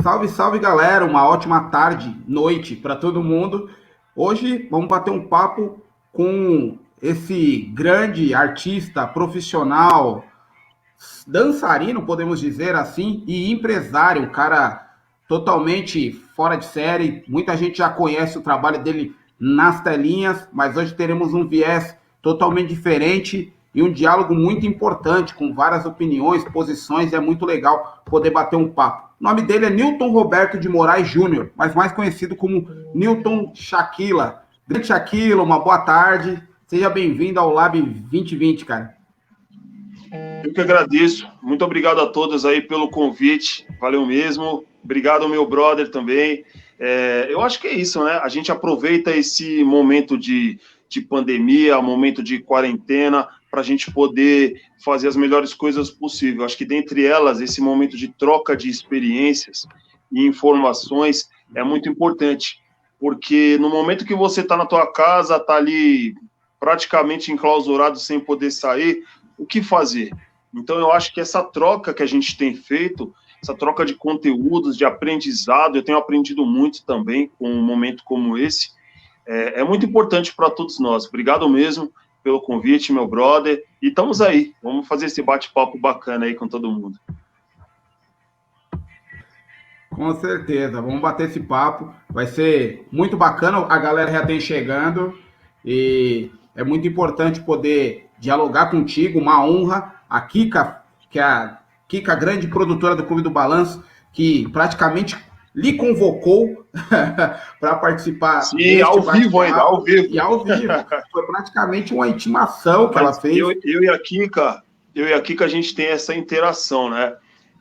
Salve, salve galera, uma ótima tarde, noite para todo mundo. Hoje vamos bater um papo com esse grande artista profissional, dançarino, podemos dizer assim, e empresário, um cara totalmente fora de série. Muita gente já conhece o trabalho dele nas telinhas, mas hoje teremos um viés totalmente diferente e um diálogo muito importante, com várias opiniões, posições, e é muito legal poder bater um papo. O nome dele é Newton Roberto de Moraes Júnior, mas mais conhecido como Newton Shaquila. Grande Shaquila, uma boa tarde. Seja bem-vindo ao Lab 2020, cara. Eu que agradeço. Muito obrigado a todos aí pelo convite. Valeu mesmo. Obrigado ao meu brother também. Eu acho que é isso, né? A gente aproveita esse momento de pandemia, momento de quarentena, para a gente poder fazer as melhores coisas possíveis. Acho que dentre elas, esse momento de troca de experiências e informações é muito importante, porque no momento que você está na tua casa, está ali praticamente enclausurado sem poder sair, o que fazer? Então, eu acho que essa troca que a gente tem feito, essa troca de conteúdos, de aprendizado, eu tenho aprendido muito também com um momento como esse, é muito importante para todos nós. Obrigado mesmo pelo convite, meu brother, e estamos aí, vamos fazer esse bate-papo bacana aí com todo mundo. Com certeza, vamos bater esse papo, vai ser muito bacana, a galera já tem chegando e é muito importante poder dialogar contigo, uma honra. A Kika, que é a Kika, grande produtora do Clube do Balanço, que praticamente lhe convocou para participar Sim, ao vivo ainda, ao vivo. E ao vivo. Foi praticamente uma intimação que ela fez. Eu e a Kika, a gente tem essa interação, né?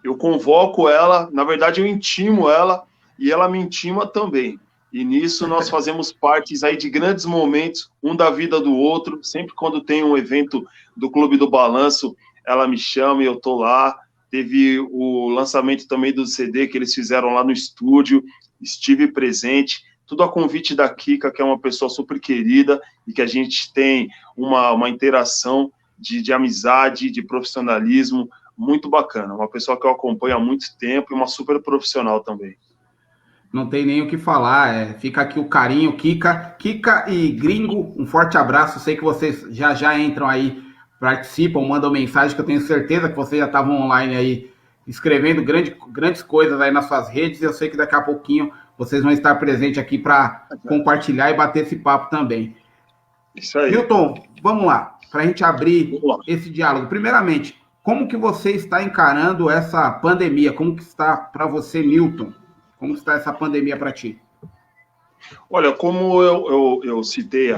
Eu convoco ela, na verdade eu intimo ela e ela me intima também. E nisso nós fazemos partes aí de grandes momentos, um da vida do outro. Sempre quando tem um evento do Clube do Balanço, ela me chama e eu tô lá. Teve o lançamento também do CD que eles fizeram lá no estúdio, estive presente. Tudo a convite da Kika, que é uma pessoa super querida e que a gente tem uma interação de amizade, de profissionalismo muito bacana. Uma pessoa que eu acompanho há muito tempo e uma super profissional também. Não tem nem o que falar, fica aqui o carinho, Kika e Gringo, um forte abraço, sei que vocês já entram aí, participam, mandam mensagem, que eu tenho certeza que vocês já estavam online aí, escrevendo grandes coisas aí nas suas redes, e eu sei que daqui a pouquinho vocês vão estar presentes aqui para compartilhar e bater esse papo também. Isso aí. Milton, vamos lá, para a gente abrir esse diálogo. Primeiramente, como que você está encarando essa pandemia? Como que está para você, Milton? Como está essa pandemia para ti? Olha, como eu citei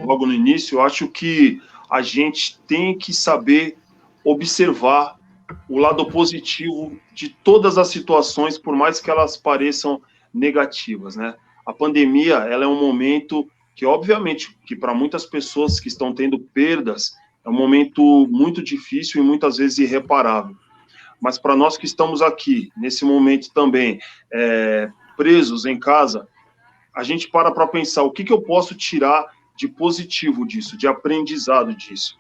logo no início, eu acho que a gente tem que saber observar o lado positivo de todas as situações, por mais que elas pareçam negativas, né? A pandemia, ela é um momento que, obviamente, que para muitas pessoas que estão tendo perdas, é um momento muito difícil e muitas vezes irreparável. Mas para nós que estamos aqui, nesse momento também, presos em casa, a gente para pensar o que eu posso tirar de positivo disso, de aprendizado disso.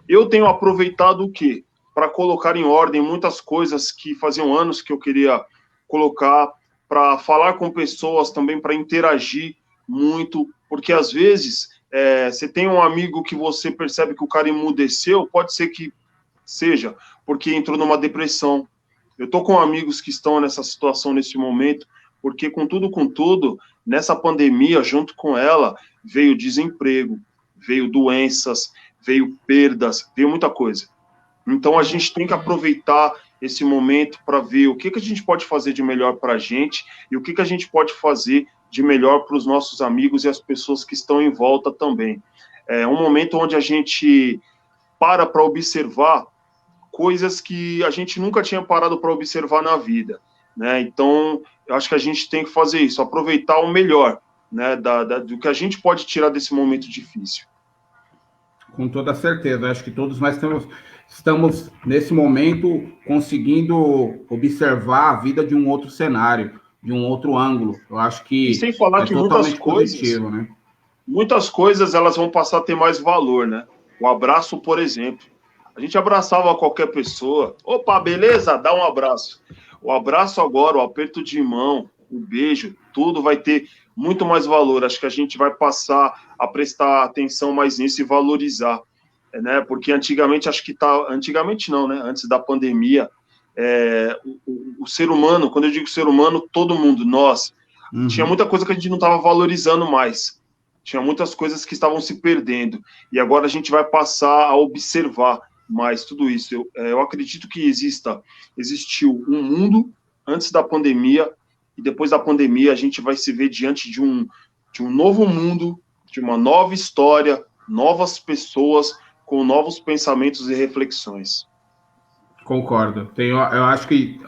Eu tenho aproveitado o quê? Para colocar em ordem muitas coisas que faziam anos que eu queria colocar, para falar com pessoas também, para interagir muito, porque às vezes você tem um amigo que você percebe que o cara emudeceu, pode ser que seja porque entrou numa depressão. Eu estou com amigos que estão nessa situação nesse momento, porque com tudo, nessa pandemia, junto com ela, veio desemprego, veio doenças, veio perdas, veio muita coisa. Então a gente tem que aproveitar esse momento para ver o que a gente pode fazer de melhor para a gente e o que a gente pode fazer de melhor para os nossos amigos e as pessoas que estão em volta também. É um momento onde a gente para observar coisas que a gente nunca tinha parado para observar na vida, né? Então, eu acho que a gente tem que fazer isso, aproveitar o melhor, né, do que a gente pode tirar desse momento difícil. Com toda certeza, acho que todos nós estamos nesse momento conseguindo observar a vida de um outro cenário, de um outro ângulo. Eu acho que e sem falar que totalmente positivo, né? Muitas coisas elas vão passar a ter mais valor, né? O abraço, por exemplo. A gente abraçava qualquer pessoa. Opa, beleza? Dá um abraço. O abraço agora, o aperto de mão, o beijo, tudo vai ter muito mais valor. Acho que a gente vai passar a prestar atenção mais nisso e valorizar, né? Porque antigamente, antigamente não, né? Antes da pandemia, o ser humano, quando eu digo ser humano, todo mundo, nós, tinha muita coisa que a gente não estava valorizando mais. Tinha muitas coisas que estavam se perdendo. E agora a gente vai passar a observar mais tudo isso. Eu acredito que existiu um mundo antes da pandemia, e depois da pandemia a gente vai se ver diante de um novo mundo, de uma nova história, novas pessoas com novos pensamentos e reflexões. Concordo. Eu acho que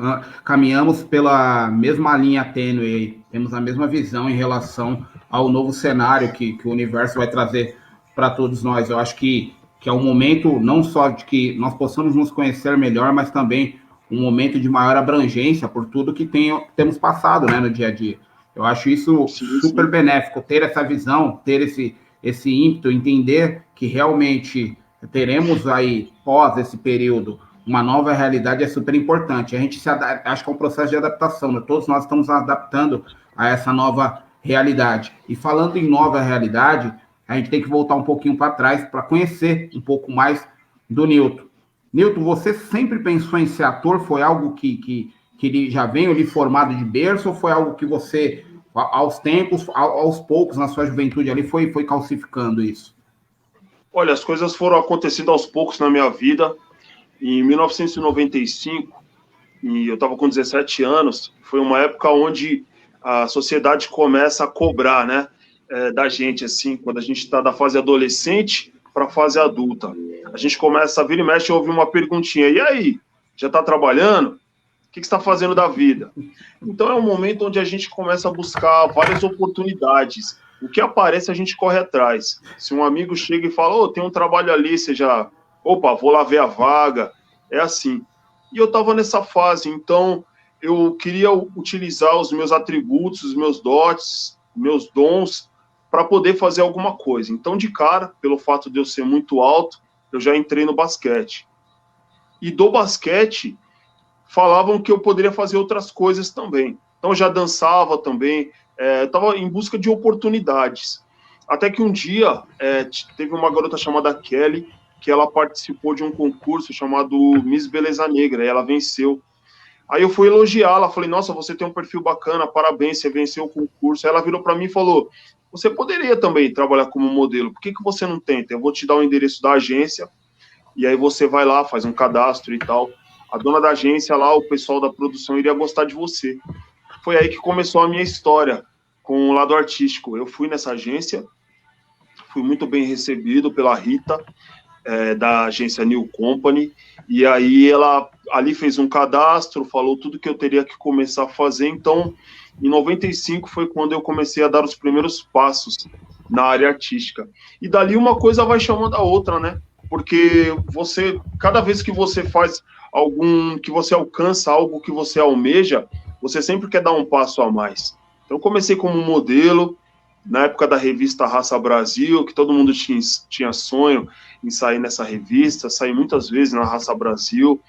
caminhamos pela mesma linha tênue aí. Temos a mesma visão em relação ao novo cenário que o universo vai trazer para todos nós. Eu acho que é um momento não só de que nós possamos nos conhecer melhor, mas também um momento de maior abrangência por tudo que temos passado, né, no dia a dia. Eu acho isso super benéfico, ter essa visão, ter esse ímpeto, entender que realmente teremos aí, pós esse período, uma nova realidade é super importante. A gente acho que é um processo de adaptação, né? Todos nós estamos adaptando a essa nova realidade. E falando em nova realidade, a gente tem que voltar um pouquinho para trás para conhecer um pouco mais do Newton. Newton, você sempre pensou em ser ator? Foi algo que ele já veio ali formado de berço, ou foi algo que você, aos poucos, na sua juventude ali, foi calcificando isso? Olha, as coisas foram acontecendo aos poucos na minha vida. Em 1995, e eu estava com 17 anos, foi uma época onde a sociedade começa a cobrar, né, da gente, assim, quando a gente está da fase adolescente para a fase adulta. A gente começa a vir e mexe e ouvir uma perguntinha, e aí, já está trabalhando? O que você está fazendo da vida? Então é um momento onde a gente começa a buscar várias oportunidades. O que aparece, a gente corre atrás. Se um amigo chega e fala, tem um trabalho ali, você já... Opa, vou lá ver a vaga, é assim. E eu estava nessa fase, então eu queria utilizar os meus atributos, os meus dotes, meus dons, para poder fazer alguma coisa. Então, de cara, pelo fato de eu ser muito alto, eu já entrei no basquete. E do basquete, falavam que eu poderia fazer outras coisas também. Então, eu já dançava também, estava em busca de oportunidades. Até que um dia, teve uma garota chamada Kelly, que ela participou de um concurso chamado Miss Beleza Negra, e ela venceu. Aí eu fui elogiá-la, falei, nossa, você tem um perfil bacana, parabéns, você venceu o concurso. Aí ela virou para mim e falou, você poderia também trabalhar como modelo, por que você não tenta? Eu vou te dar o endereço da agência, e aí você vai lá, faz um cadastro e tal. A dona da agência lá, o pessoal da produção iria gostar de você. Foi aí que começou a minha história com o lado artístico. Eu fui nessa agência, fui muito bem recebido pela Rita, da agência New Company, e aí ela ali fez um cadastro, falou tudo que eu teria que começar a fazer. Então, em 95 foi quando eu comecei a dar os primeiros passos na área artística. E dali uma coisa vai chamando a outra, né? Porque cada vez que você faz que você alcança algo que você almeja, você sempre quer dar um passo a mais. Então, eu comecei como modelo, na época da revista Raça Brasil, que todo mundo tinha sonho em sair nessa revista, saí muitas vezes na Raça Brasil,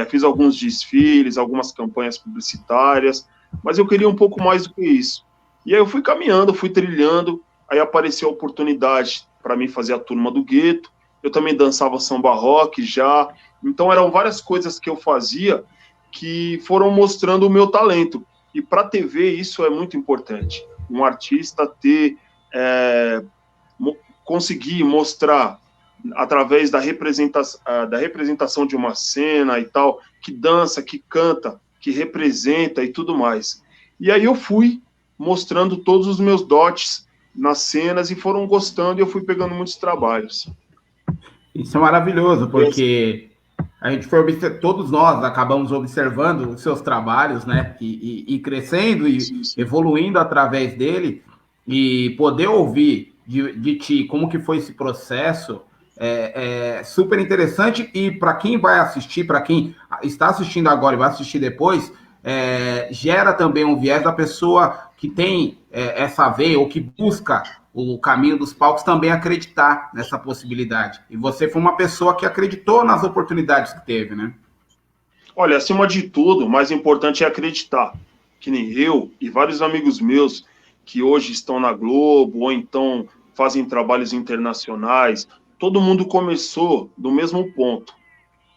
fiz alguns desfiles, algumas campanhas publicitárias, mas eu queria um pouco mais do que isso. E aí eu fui caminhando, fui trilhando, aí apareceu a oportunidade para mim fazer a Turma do Gueto, eu também dançava samba rock já, então eram várias coisas que eu fazia que foram mostrando o meu talento, e para a TV isso é muito importante. Um artista conseguir mostrar através da representação de uma cena e tal, que dança, que canta, que representa e tudo mais. E aí eu fui mostrando todos os meus dotes nas cenas e foram gostando e eu fui pegando muitos trabalhos. Isso é maravilhoso, porque a gente todos nós acabamos observando os seus trabalhos, né? E crescendo e evoluindo através dele, e poder ouvir de ti como que foi esse processo é super interessante. E para quem vai assistir, para quem está assistindo agora e vai assistir depois, gera também um viés da pessoa que tem essa veia ou que busca o caminho dos palcos também acreditar nessa possibilidade. E você foi uma pessoa que acreditou nas oportunidades que teve, né? Olha, acima de tudo, o mais importante é acreditar. Que nem eu e vários amigos meus que hoje estão na Globo ou então fazem trabalhos internacionais, todo mundo começou do mesmo ponto.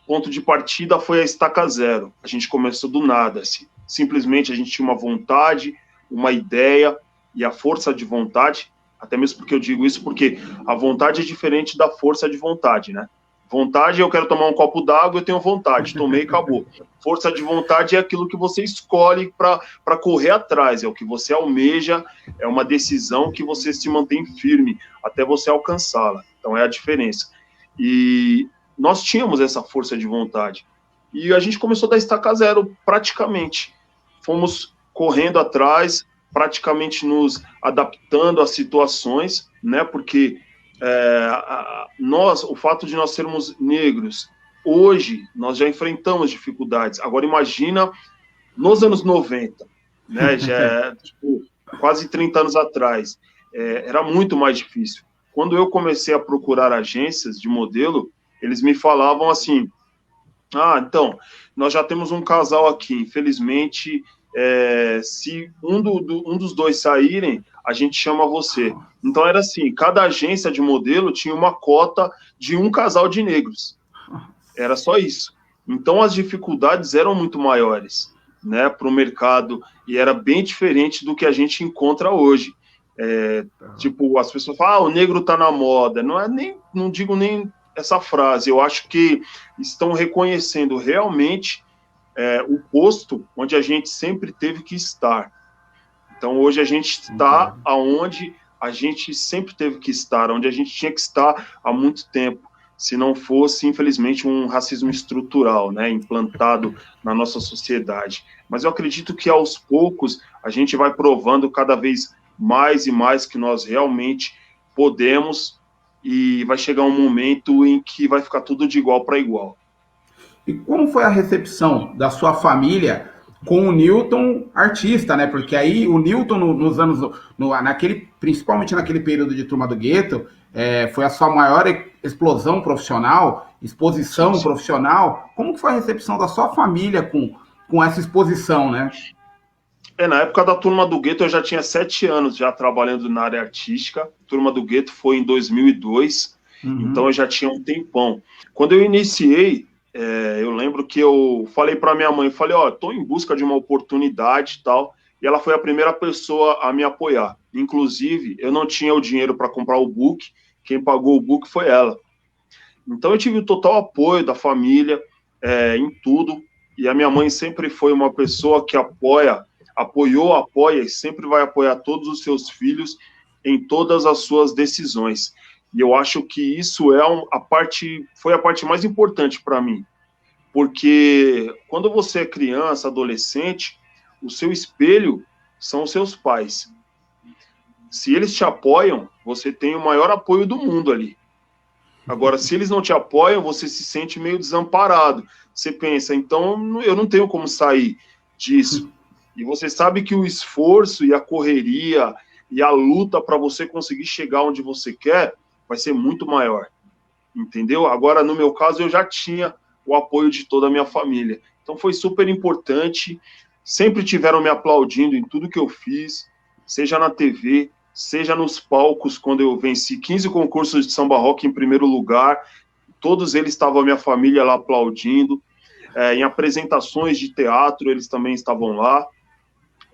Ponto de partida foi a estaca zero. A gente começou do nada. Simplesmente a gente tinha uma vontade, uma ideia e a força de vontade, até mesmo porque eu digo isso porque a vontade é diferente da força de vontade, né? Vontade, eu quero tomar um copo d'água, eu tenho vontade, tomei e acabou. Força de vontade é aquilo que você escolhe para correr atrás, é o que você almeja, é uma decisão que você se mantém firme até você alcançá-la. Então é a diferença. E nós tínhamos essa força de vontade. E a gente começou da estaca zero, praticamente. Fomos correndo atrás, praticamente nos adaptando às situações, né? Porque o fato de nós sermos negros, hoje nós já enfrentamos dificuldades. Agora imagina nos anos 90, né? Já tipo, quase 30 anos atrás, era muito mais difícil. Quando eu comecei a procurar agências de modelo, eles me falavam assim: então, nós já temos um casal aqui, infelizmente, se um dos dois saírem, a gente chama você. Então era assim, cada agência de modelo tinha uma cota de um casal de negros. Era só isso. Então as dificuldades eram muito maiores, né, para o mercado, e era bem diferente do que a gente encontra hoje. Tipo, as pessoas falam, o negro está na moda. Não digo nem essa frase. Eu acho que estão reconhecendo realmente o posto onde a gente sempre teve que estar. Então, hoje a gente está aonde a gente sempre teve que estar, onde a gente tinha que estar há muito tempo, se não fosse, infelizmente, um racismo estrutural, né, implantado na nossa sociedade. Mas eu acredito que, aos poucos, a gente vai provando cada vez mais e mais que nós realmente podemos, e vai chegar um momento em que vai ficar tudo de igual para igual. E como foi a recepção da sua família com o Newton artista, né? Porque aí o Newton nos anos, principalmente naquele período de Turma do Gueto, foi a sua maior explosão profissional, exposição profissional. Como que foi a recepção da sua família com essa exposição, né? Na época da Turma do Gueto eu já tinha 7 anos já trabalhando na área artística. Turma do Gueto foi em 2002, então eu já tinha um tempão. Quando eu iniciei, eu lembro que eu falei para minha mãe, falei, estou em busca de uma oportunidade e tal, e ela foi a primeira pessoa a me apoiar. Inclusive, eu não tinha o dinheiro para comprar o book, quem pagou o book foi ela. Então eu tive o total apoio da família em tudo, e a minha mãe sempre foi uma pessoa que apoia e sempre vai apoiar todos os seus filhos em todas as suas decisões. E eu acho que isso foi a parte mais importante para mim, porque quando você é criança, adolescente, o seu espelho são os seus pais. Se eles te apoiam, você tem o maior apoio do mundo ali. Agora, se eles não te apoiam, você se sente meio desamparado. Você pensa, então eu não tenho como sair disso. E você sabe que o esforço e a correria e a luta para você conseguir chegar onde você quer vai ser muito maior, entendeu? Agora, no meu caso, eu já tinha o apoio de toda a minha família. Então, foi super importante. Sempre tiveram me aplaudindo em tudo que eu fiz, seja na TV, seja nos palcos, quando eu venci 15 concursos de samba rock em primeiro lugar, todos eles estavam a minha família lá aplaudindo. Em apresentações de teatro, eles também estavam lá.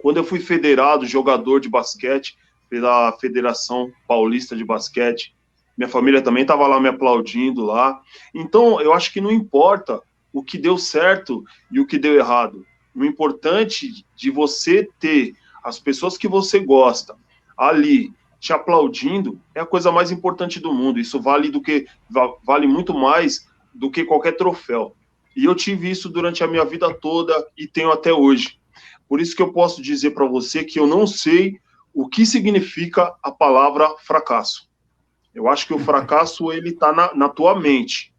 Quando eu fui federado jogador de basquete pela Federação Paulista de Basquete, minha família também estava lá me aplaudindo lá. Então, eu acho que não importa o que deu certo e o que deu errado. O importante de você ter as pessoas que você gosta ali te aplaudindo é a coisa mais importante do mundo. Isso vale muito mais do que qualquer troféu. E eu tive isso durante a minha vida toda e tenho até hoje. Por isso que eu posso dizer para você que eu não sei o que significa a palavra fracasso. Eu acho que o fracasso ele está na tua mente,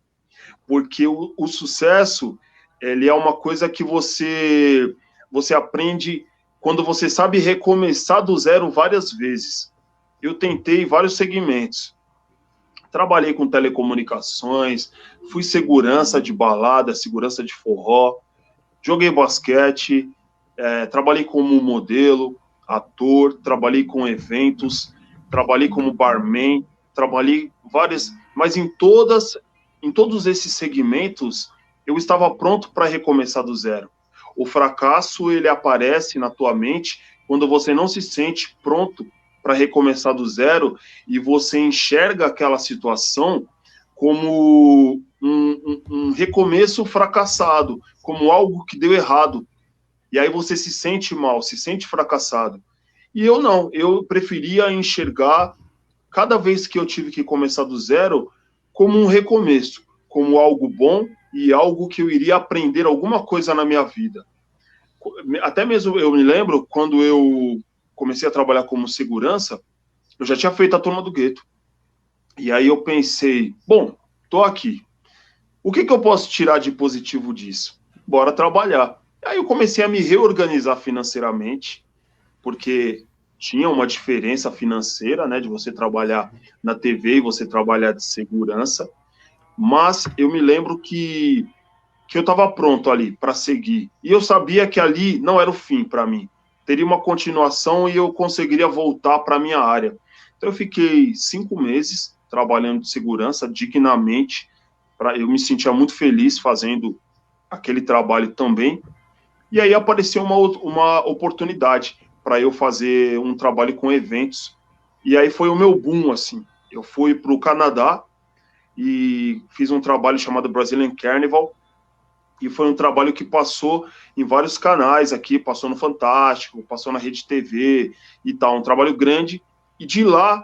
porque o sucesso ele é uma coisa que você aprende quando você sabe recomeçar do zero várias vezes. Eu tentei vários segmentos. Trabalhei com telecomunicações, fui segurança de balada, segurança de forró, joguei basquete, trabalhei como modelo, ator, trabalhei com eventos, trabalhei como barman, trabalhei várias, mas em todos esses segmentos, eu estava pronto para recomeçar do zero. O fracasso, ele aparece na tua mente quando você não se sente pronto para recomeçar do zero e você enxerga aquela situação como um recomeço fracassado, como algo que deu errado. E aí você se sente mal, se sente fracassado. E eu não, eu preferia enxergar cada vez que eu tive que começar do zero como um recomeço, como algo bom e algo que eu iria aprender alguma coisa na minha vida. Até mesmo eu me lembro, quando eu comecei a trabalhar como segurança, eu já tinha feito a turma do gueto. E aí eu pensei, bom, tô aqui. O que eu posso tirar de positivo disso? Bora trabalhar. Aí eu comecei a me reorganizar financeiramente, porque tinha uma diferença financeira, né, de você trabalhar na TV e você trabalhar de segurança. Mas eu me lembro que eu estava pronto ali para seguir. E eu sabia que ali não era o fim para mim. Teria uma continuação e eu conseguiria voltar para a minha área. Então eu fiquei 5 meses trabalhando de segurança dignamente. Eu me sentia muito feliz fazendo aquele trabalho também. E aí apareceu uma oportunidade para eu fazer um trabalho com eventos. E aí foi o meu boom, assim. Eu fui para o Canadá e fiz um trabalho chamado Brazilian Carnival, e foi um trabalho que passou em vários canais aqui, passou no Fantástico, passou na Rede TV e tal, um trabalho grande, e de lá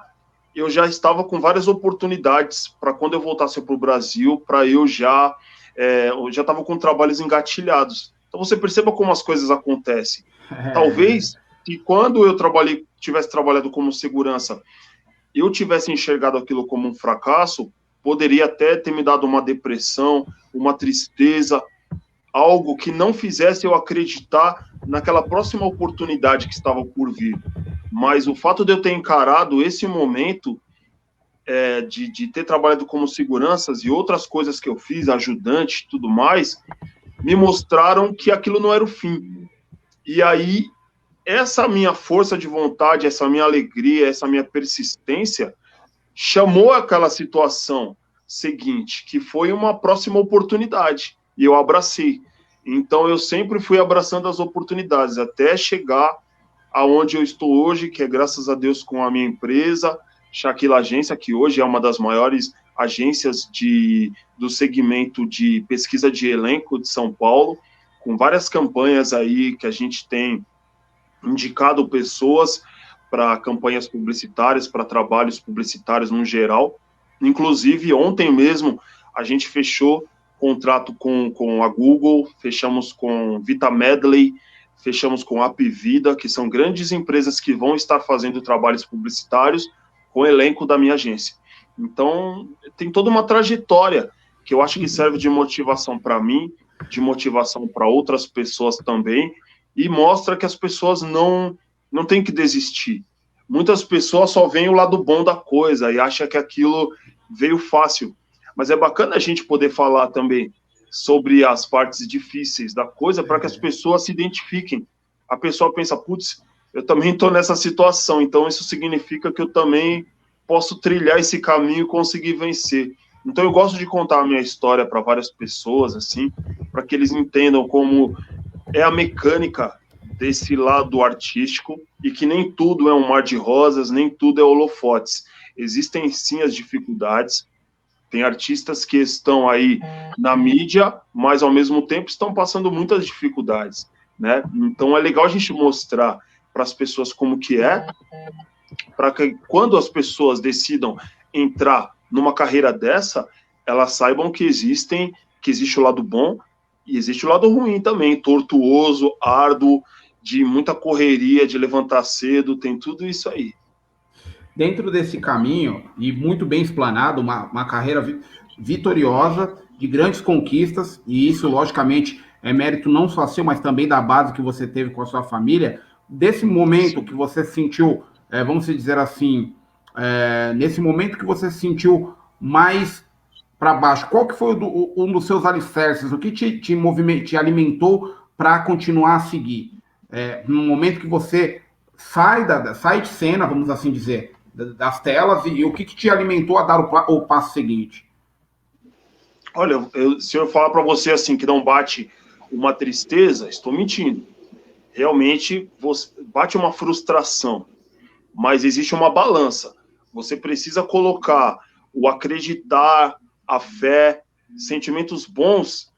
eu já estava com várias oportunidades para quando eu voltasse para o Brasil, para eu já estava com trabalhos engatilhados. Então você perceba como as coisas acontecem. Talvez que quando eu tivesse trabalhado como segurança, eu tivesse enxergado aquilo como um fracasso, poderia até ter me dado uma depressão, uma tristeza, algo que não fizesse eu acreditar naquela próxima oportunidade que estava por vir. Mas o fato de eu ter encarado esse momento de ter trabalhado como seguranças e outras coisas que eu fiz, ajudante e tudo mais, me mostraram que aquilo não era o fim. E aí, essa minha força de vontade, essa minha alegria, essa minha persistência, chamou aquela situação seguinte, que foi uma próxima oportunidade, e eu abracei. Então, eu sempre fui abraçando as oportunidades, até chegar aonde eu estou hoje, que é graças a Deus com a minha empresa, Shaquille Agência, que hoje é uma das maiores agências do segmento de pesquisa de elenco de São Paulo, com várias campanhas aí que a gente tem indicado pessoas para campanhas publicitárias, para trabalhos publicitários no geral. Inclusive, ontem mesmo, a gente fechou contrato com a Google, fechamos com Vita Medley, fechamos com a Apvida, que são grandes empresas que vão estar fazendo trabalhos publicitários com o elenco da minha agência. Então, tem toda uma trajetória que eu acho que serve de motivação para mim, de motivação para outras pessoas também, e mostra que as pessoas não têm que desistir. Muitas pessoas só veem o lado bom da coisa e acham que aquilo veio fácil. Mas é bacana a gente poder falar também sobre as partes difíceis da coisa para que as pessoas se identifiquem. A pessoa pensa, putz, eu também estou nessa situação, então isso significa que eu também posso trilhar esse caminho e conseguir vencer. Então eu gosto de contar a minha história para várias pessoas, assim, para que eles entendam como é a mecânica desse lado artístico e que nem tudo é um mar de rosas, nem tudo é holofotes. Existem sim as dificuldades, tem artistas que estão aí na mídia, mas ao mesmo tempo estão passando muitas dificuldades, né? Então é legal a gente mostrar para as pessoas como que é, para que quando as pessoas decidam entrar numa carreira dessa, elas saibam que existe o lado bom e existe o lado ruim também, tortuoso, árduo, de muita correria, de levantar cedo, tem tudo isso aí. Dentro desse caminho, e muito bem explanado, uma carreira vitoriosa, de grandes conquistas, e isso, logicamente, é mérito não só seu, mas também da base que você teve com a sua família. Desse momento que você sentiu, vamos dizer assim, nesse momento que você se sentiu mais para baixo, qual que foi um dos seus alicerces? O que te alimentou para continuar a seguir? No momento que você sai de cena, vamos assim dizer, das telas, e o que te alimentou a dar o passo seguinte? Olha, se eu falar para você assim que não bate uma tristeza, estou mentindo. Realmente bate uma frustração, mas existe uma balança. Você precisa colocar o acreditar, a fé, sentimentos bons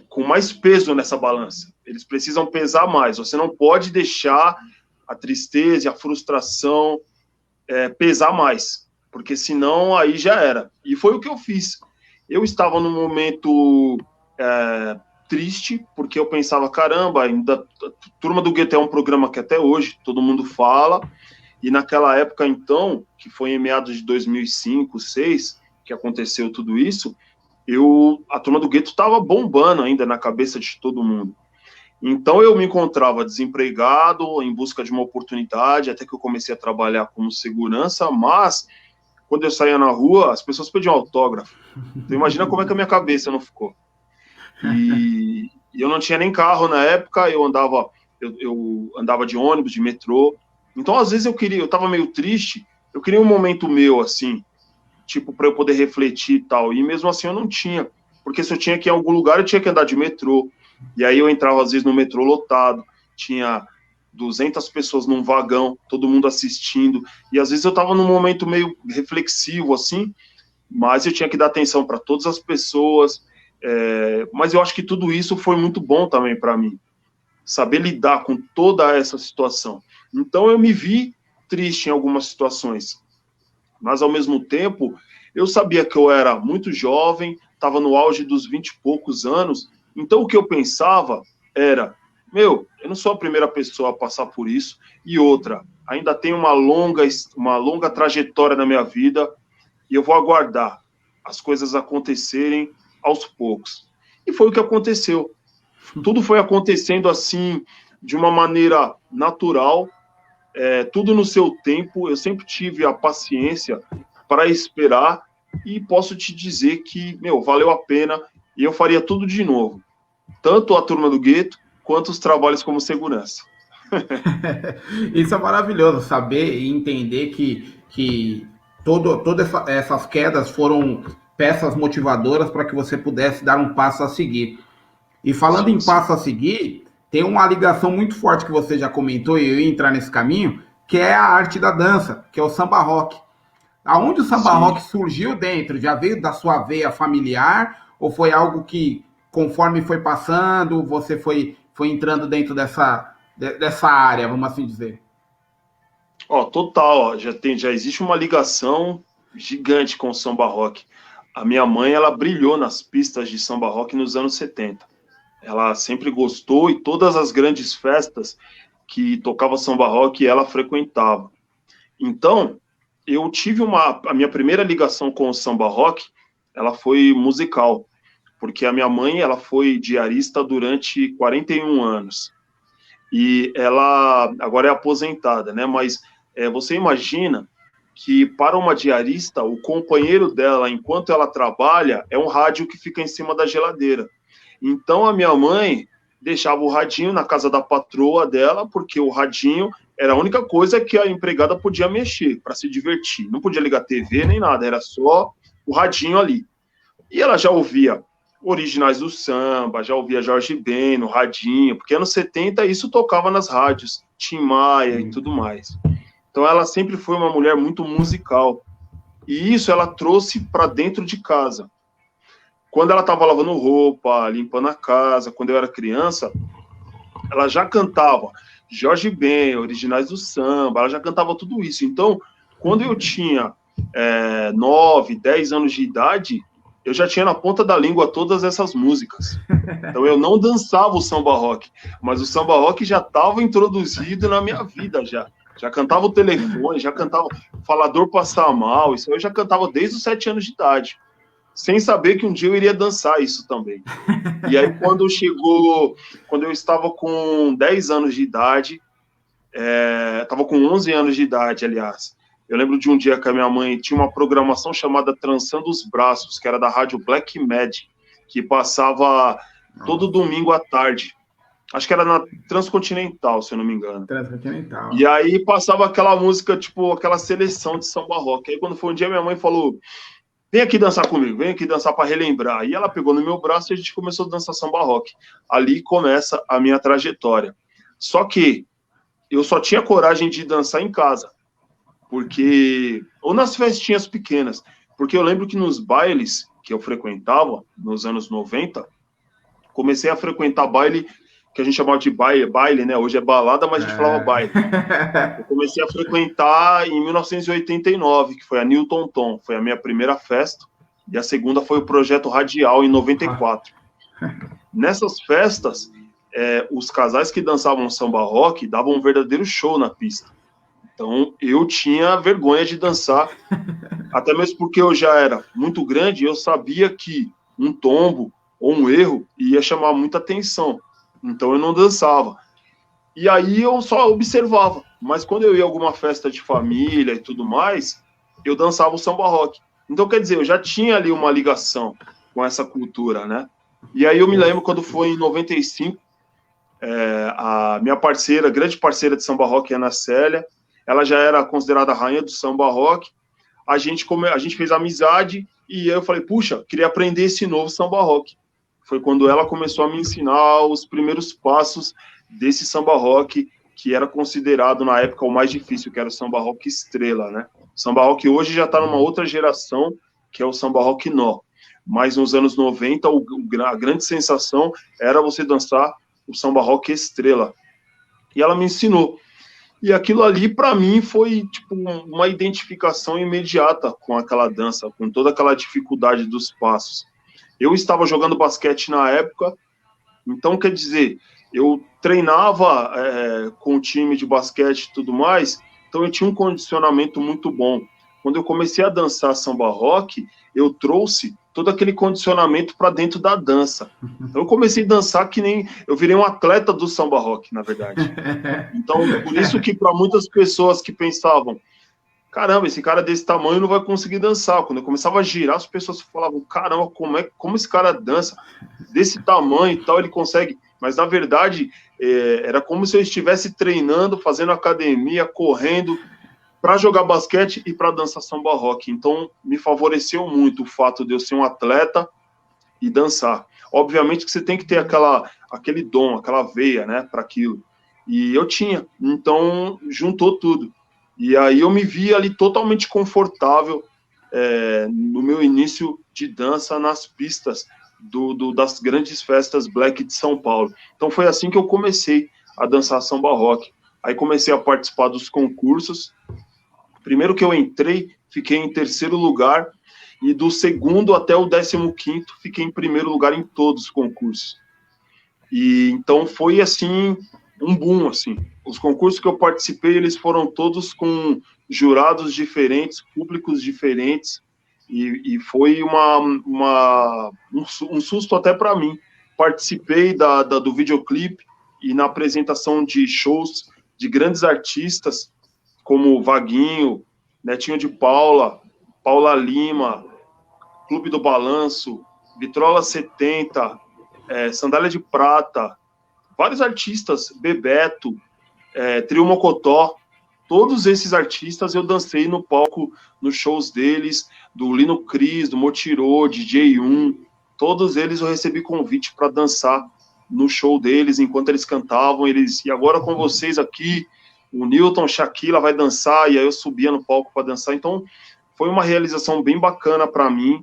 com mais peso nessa balança. Eles precisam pesar mais. Você não pode deixar a tristeza e a frustração pesar mais, porque senão aí já era. E foi o que eu fiz. Eu estava num momento triste, porque eu pensava, caramba, ainda Turma do Gueto é um programa que até hoje todo mundo fala, e naquela época, então, que foi em meados de 2005, 2006, que aconteceu tudo isso, a Turma do Gueto estava bombando ainda na cabeça de todo mundo. Então eu me encontrava desempregado, em busca de uma oportunidade, até que eu comecei a trabalhar como segurança, mas quando eu saía na rua, as pessoas pediam autógrafo. Então imagina como é que a minha cabeça não ficou. E eu não tinha nem carro na época, eu andava de ônibus, de metrô. Então às vezes eu estava meio triste, eu queria um momento meu, assim, tipo, para eu poder refletir e tal, e mesmo assim eu não tinha, porque se eu tinha que ir em algum lugar, eu tinha que andar de metrô, e aí eu entrava às vezes no metrô lotado, tinha 200 pessoas num vagão, todo mundo assistindo, e às vezes eu estava num momento meio reflexivo, assim, mas eu tinha que dar atenção para todas as pessoas, mas eu acho que tudo isso foi muito bom também para mim, saber lidar com toda essa situação. Então eu me vi triste em algumas situações, mas ao mesmo tempo eu sabia que eu era muito jovem, estava no auge dos 20 e poucos anos, então o que eu pensava era, eu não sou a primeira pessoa a passar por isso, e outra, ainda tem uma longa trajetória na minha vida, e eu vou aguardar as coisas acontecerem aos poucos. E foi o que aconteceu. Tudo foi acontecendo assim, de uma maneira natural, tudo no seu tempo. Eu sempre tive a paciência para esperar e posso te dizer que, valeu a pena e eu faria tudo de novo. Tanto a Turma do Gueto, quanto os trabalhos como segurança. Isso é maravilhoso, saber e entender que todas essas quedas foram peças motivadoras para que você pudesse dar um passo a seguir. E falando em passo a seguir, tem uma ligação muito forte que você já comentou, e eu ia entrar nesse caminho, que é a arte da dança, que é o samba rock. Aonde o samba rock surgiu dentro? Já veio da sua veia familiar? Ou foi algo que, conforme foi passando, você foi entrando dentro dessa área, vamos assim dizer? Total, já existe uma ligação gigante com o samba rock. A minha mãe, ela brilhou nas pistas de samba rock nos anos 70. Ela sempre gostou e todas as grandes festas que tocava samba rock ela frequentava. Então, eu tive a minha primeira ligação com o samba rock, ela foi musical, porque a minha mãe, ela foi diarista durante 41 anos. E ela agora é aposentada, né? Mas você imagina que para uma diarista, o companheiro dela, enquanto ela trabalha, é um rádio que fica em cima da geladeira. Então, a minha mãe deixava o radinho na casa da patroa dela, porque o radinho era a única coisa que a empregada podia mexer para se divertir. Não podia ligar TV nem nada, era só o radinho ali. E ela já ouvia originais do samba, já ouvia Jorge Ben no radinho, porque anos 70 isso tocava nas rádios, Tim Maia e tudo mais. Então, ela sempre foi uma mulher muito musical. E isso ela trouxe para dentro de casa. Quando ela estava lavando roupa, limpando a casa, quando eu era criança, ela já cantava Jorge Ben, originais do samba, ela já cantava tudo isso. Então, quando eu tinha 9, 10 anos de idade, eu já tinha na ponta da língua todas essas músicas. Então, eu não dançava o samba rock, mas o samba rock já estava introduzido na minha vida já. Já cantava o telefone, já cantava Falador Passar Mal, isso eu já cantava desde os 7 anos de idade, sem saber que um dia eu iria dançar isso também. E aí, quando eu estava com 10 anos de idade, estava com 11 anos de idade, aliás, eu lembro de um dia que a minha mãe tinha uma programação chamada Trançando os Braços, que era da rádio Black Magic, que passava todo domingo à tarde. Acho que era na Transcontinental, se eu não me engano. Transcontinental. E aí passava aquela música, tipo, aquela seleção de samba rock. Aí quando foi um dia, minha mãe falou, vem aqui dançar comigo, vem aqui dançar para relembrar. E ela pegou no meu braço e a gente começou a dançar samba rock. Ali começa a minha trajetória. Só que eu só tinha coragem de dançar em casa, porque ou nas festinhas pequenas, porque eu lembro que nos bailes que eu frequentava nos anos 90, comecei a frequentar baile que a gente chamava de baile, né? Hoje é balada, mas a gente falava baile. Eu comecei a frequentar em 1989, que foi a Newton Tom, foi a minha primeira festa, e a segunda foi o Projeto Radial, em 94. Nessas festas, os casais que dançavam samba rock davam um verdadeiro show na pista. Então, eu tinha vergonha de dançar, até mesmo porque eu já era muito grande e eu sabia que um tombo ou um erro ia chamar muita atenção. Então, eu não dançava. E aí eu só observava. Mas quando eu ia a alguma festa de família e tudo mais, eu dançava o samba rock. Então, quer dizer, eu já tinha ali uma ligação com essa cultura, né? E aí eu me lembro quando foi em 95, a minha parceira, grande parceira de samba rock, Ana Célia, ela já era considerada a rainha do samba rock. A gente fez amizade e eu falei, puxa, queria aprender esse novo samba rock. Foi quando ela começou a me ensinar os primeiros passos desse samba rock, que era considerado na época o mais difícil, que era o samba rock estrela, né? O samba rock hoje já está numa outra geração, que é o samba rock nó. Mas nos anos 90, a grande sensação era você dançar o samba rock estrela. E ela me ensinou. E aquilo ali, para mim, foi tipo uma identificação imediata com aquela dança, com toda aquela dificuldade dos passos. Eu estava jogando basquete na época, então, quer dizer, eu treinava com o time de basquete e tudo mais, então eu tinha um condicionamento muito bom. Quando eu comecei a dançar samba rock, eu trouxe todo aquele condicionamento para dentro da dança. Então eu comecei a dançar que nem... Eu virei um atleta do samba rock, na verdade. Então, por isso que para muitas pessoas que pensavam, caramba, esse cara desse tamanho não vai conseguir dançar. Quando eu começava a girar, as pessoas falavam, caramba, como esse cara dança? Desse tamanho e tal, ele consegue. Mas, na verdade, era como se eu estivesse treinando, fazendo academia, correndo, para jogar basquete e para dançar samba rock. Então, me favoreceu muito o fato de eu ser um atleta e dançar. Obviamente que você tem que ter aquele dom, aquela veia, né, para aquilo. E eu tinha. Então, juntou tudo. E aí eu me vi ali totalmente confortável no meu início de dança nas pistas das grandes festas Black de São Paulo. Então foi assim que eu comecei a dançar samba rock. Aí comecei a participar dos concursos. Primeiro que eu entrei, fiquei em terceiro lugar, e do segundo até o 15º, fiquei em primeiro lugar em todos os concursos. E então foi assim, um boom, assim. Os concursos que eu participei, eles foram todos com jurados diferentes, públicos diferentes, e foi um susto até para mim. Participei do videoclipe e na apresentação de shows de grandes artistas, como Vaguinho, Netinho de Paula, Paula Lima, Clube do Balanço, Vitrola 70, Sandália de Prata, vários artistas, Bebeto, Trio Mocotó, todos esses artistas eu dancei no palco, nos shows deles, do Lino Cris, do Motirô, DJ1, todos eles eu recebi convite para dançar no show deles, enquanto eles cantavam, e agora com vocês aqui, o Newton, Shaquila vai dançar, e aí eu subia no palco para dançar, então foi uma realização bem bacana para mim.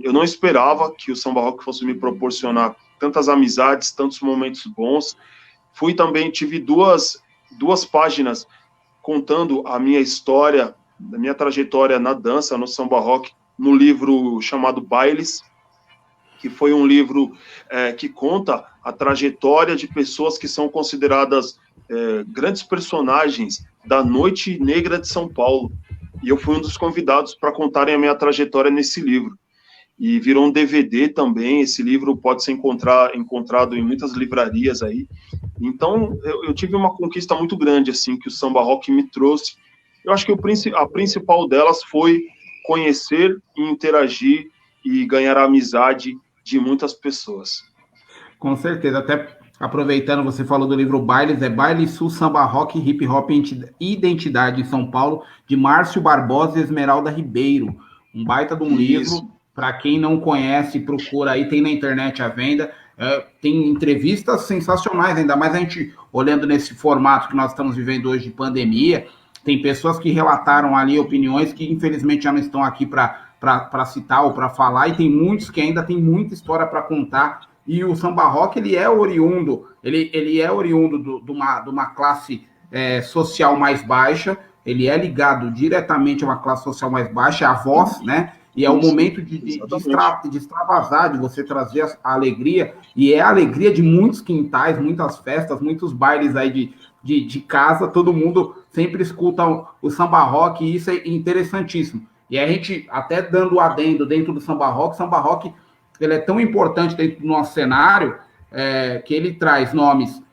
Eu não esperava que o samba rock fosse me proporcionar tantas amizades, tantos momentos bons. Tive duas páginas contando a minha história, a minha trajetória na dança, no samba rock, no livro chamado Bailes, que foi um livro que conta a trajetória de pessoas que são consideradas grandes personagens da noite negra de São Paulo. E eu fui um dos convidados para contarem a minha trajetória nesse livro. E virou um DVD também, esse livro pode ser encontrado em muitas livrarias aí. Então, eu tive uma conquista muito grande, assim, que o samba rock me trouxe. Eu acho que a principal delas foi conhecer e interagir e ganhar a amizade de muitas pessoas. Com certeza, até aproveitando, você falou do livro Bailes, é Baile Sul, Samba Rock, Hip Hop e Identidade em São Paulo, de Márcio Barbosa e Esmeralda Ribeiro. Um baita de um livro, Isso. para quem não conhece, procura aí, tem na internet à venda. Tem entrevistas sensacionais, ainda mais a gente olhando nesse formato que nós estamos vivendo hoje de pandemia. Tem pessoas que relataram ali opiniões que infelizmente já não estão aqui para citar ou para falar, e tem muitos que ainda tem muita história para contar. E o samba rock ele é oriundo de uma classe social mais baixa, ele é ligado diretamente a uma classe social mais baixa, a voz, né? E é o momento de extravasar, de você trazer a alegria, e é a alegria de muitos quintais, muitas festas, muitos bailes aí de casa, todo mundo sempre escuta o samba rock, e isso é interessantíssimo. E a gente, até dando o adendo dentro do samba rock, ele é tão importante dentro do nosso cenário, que ele traz nomes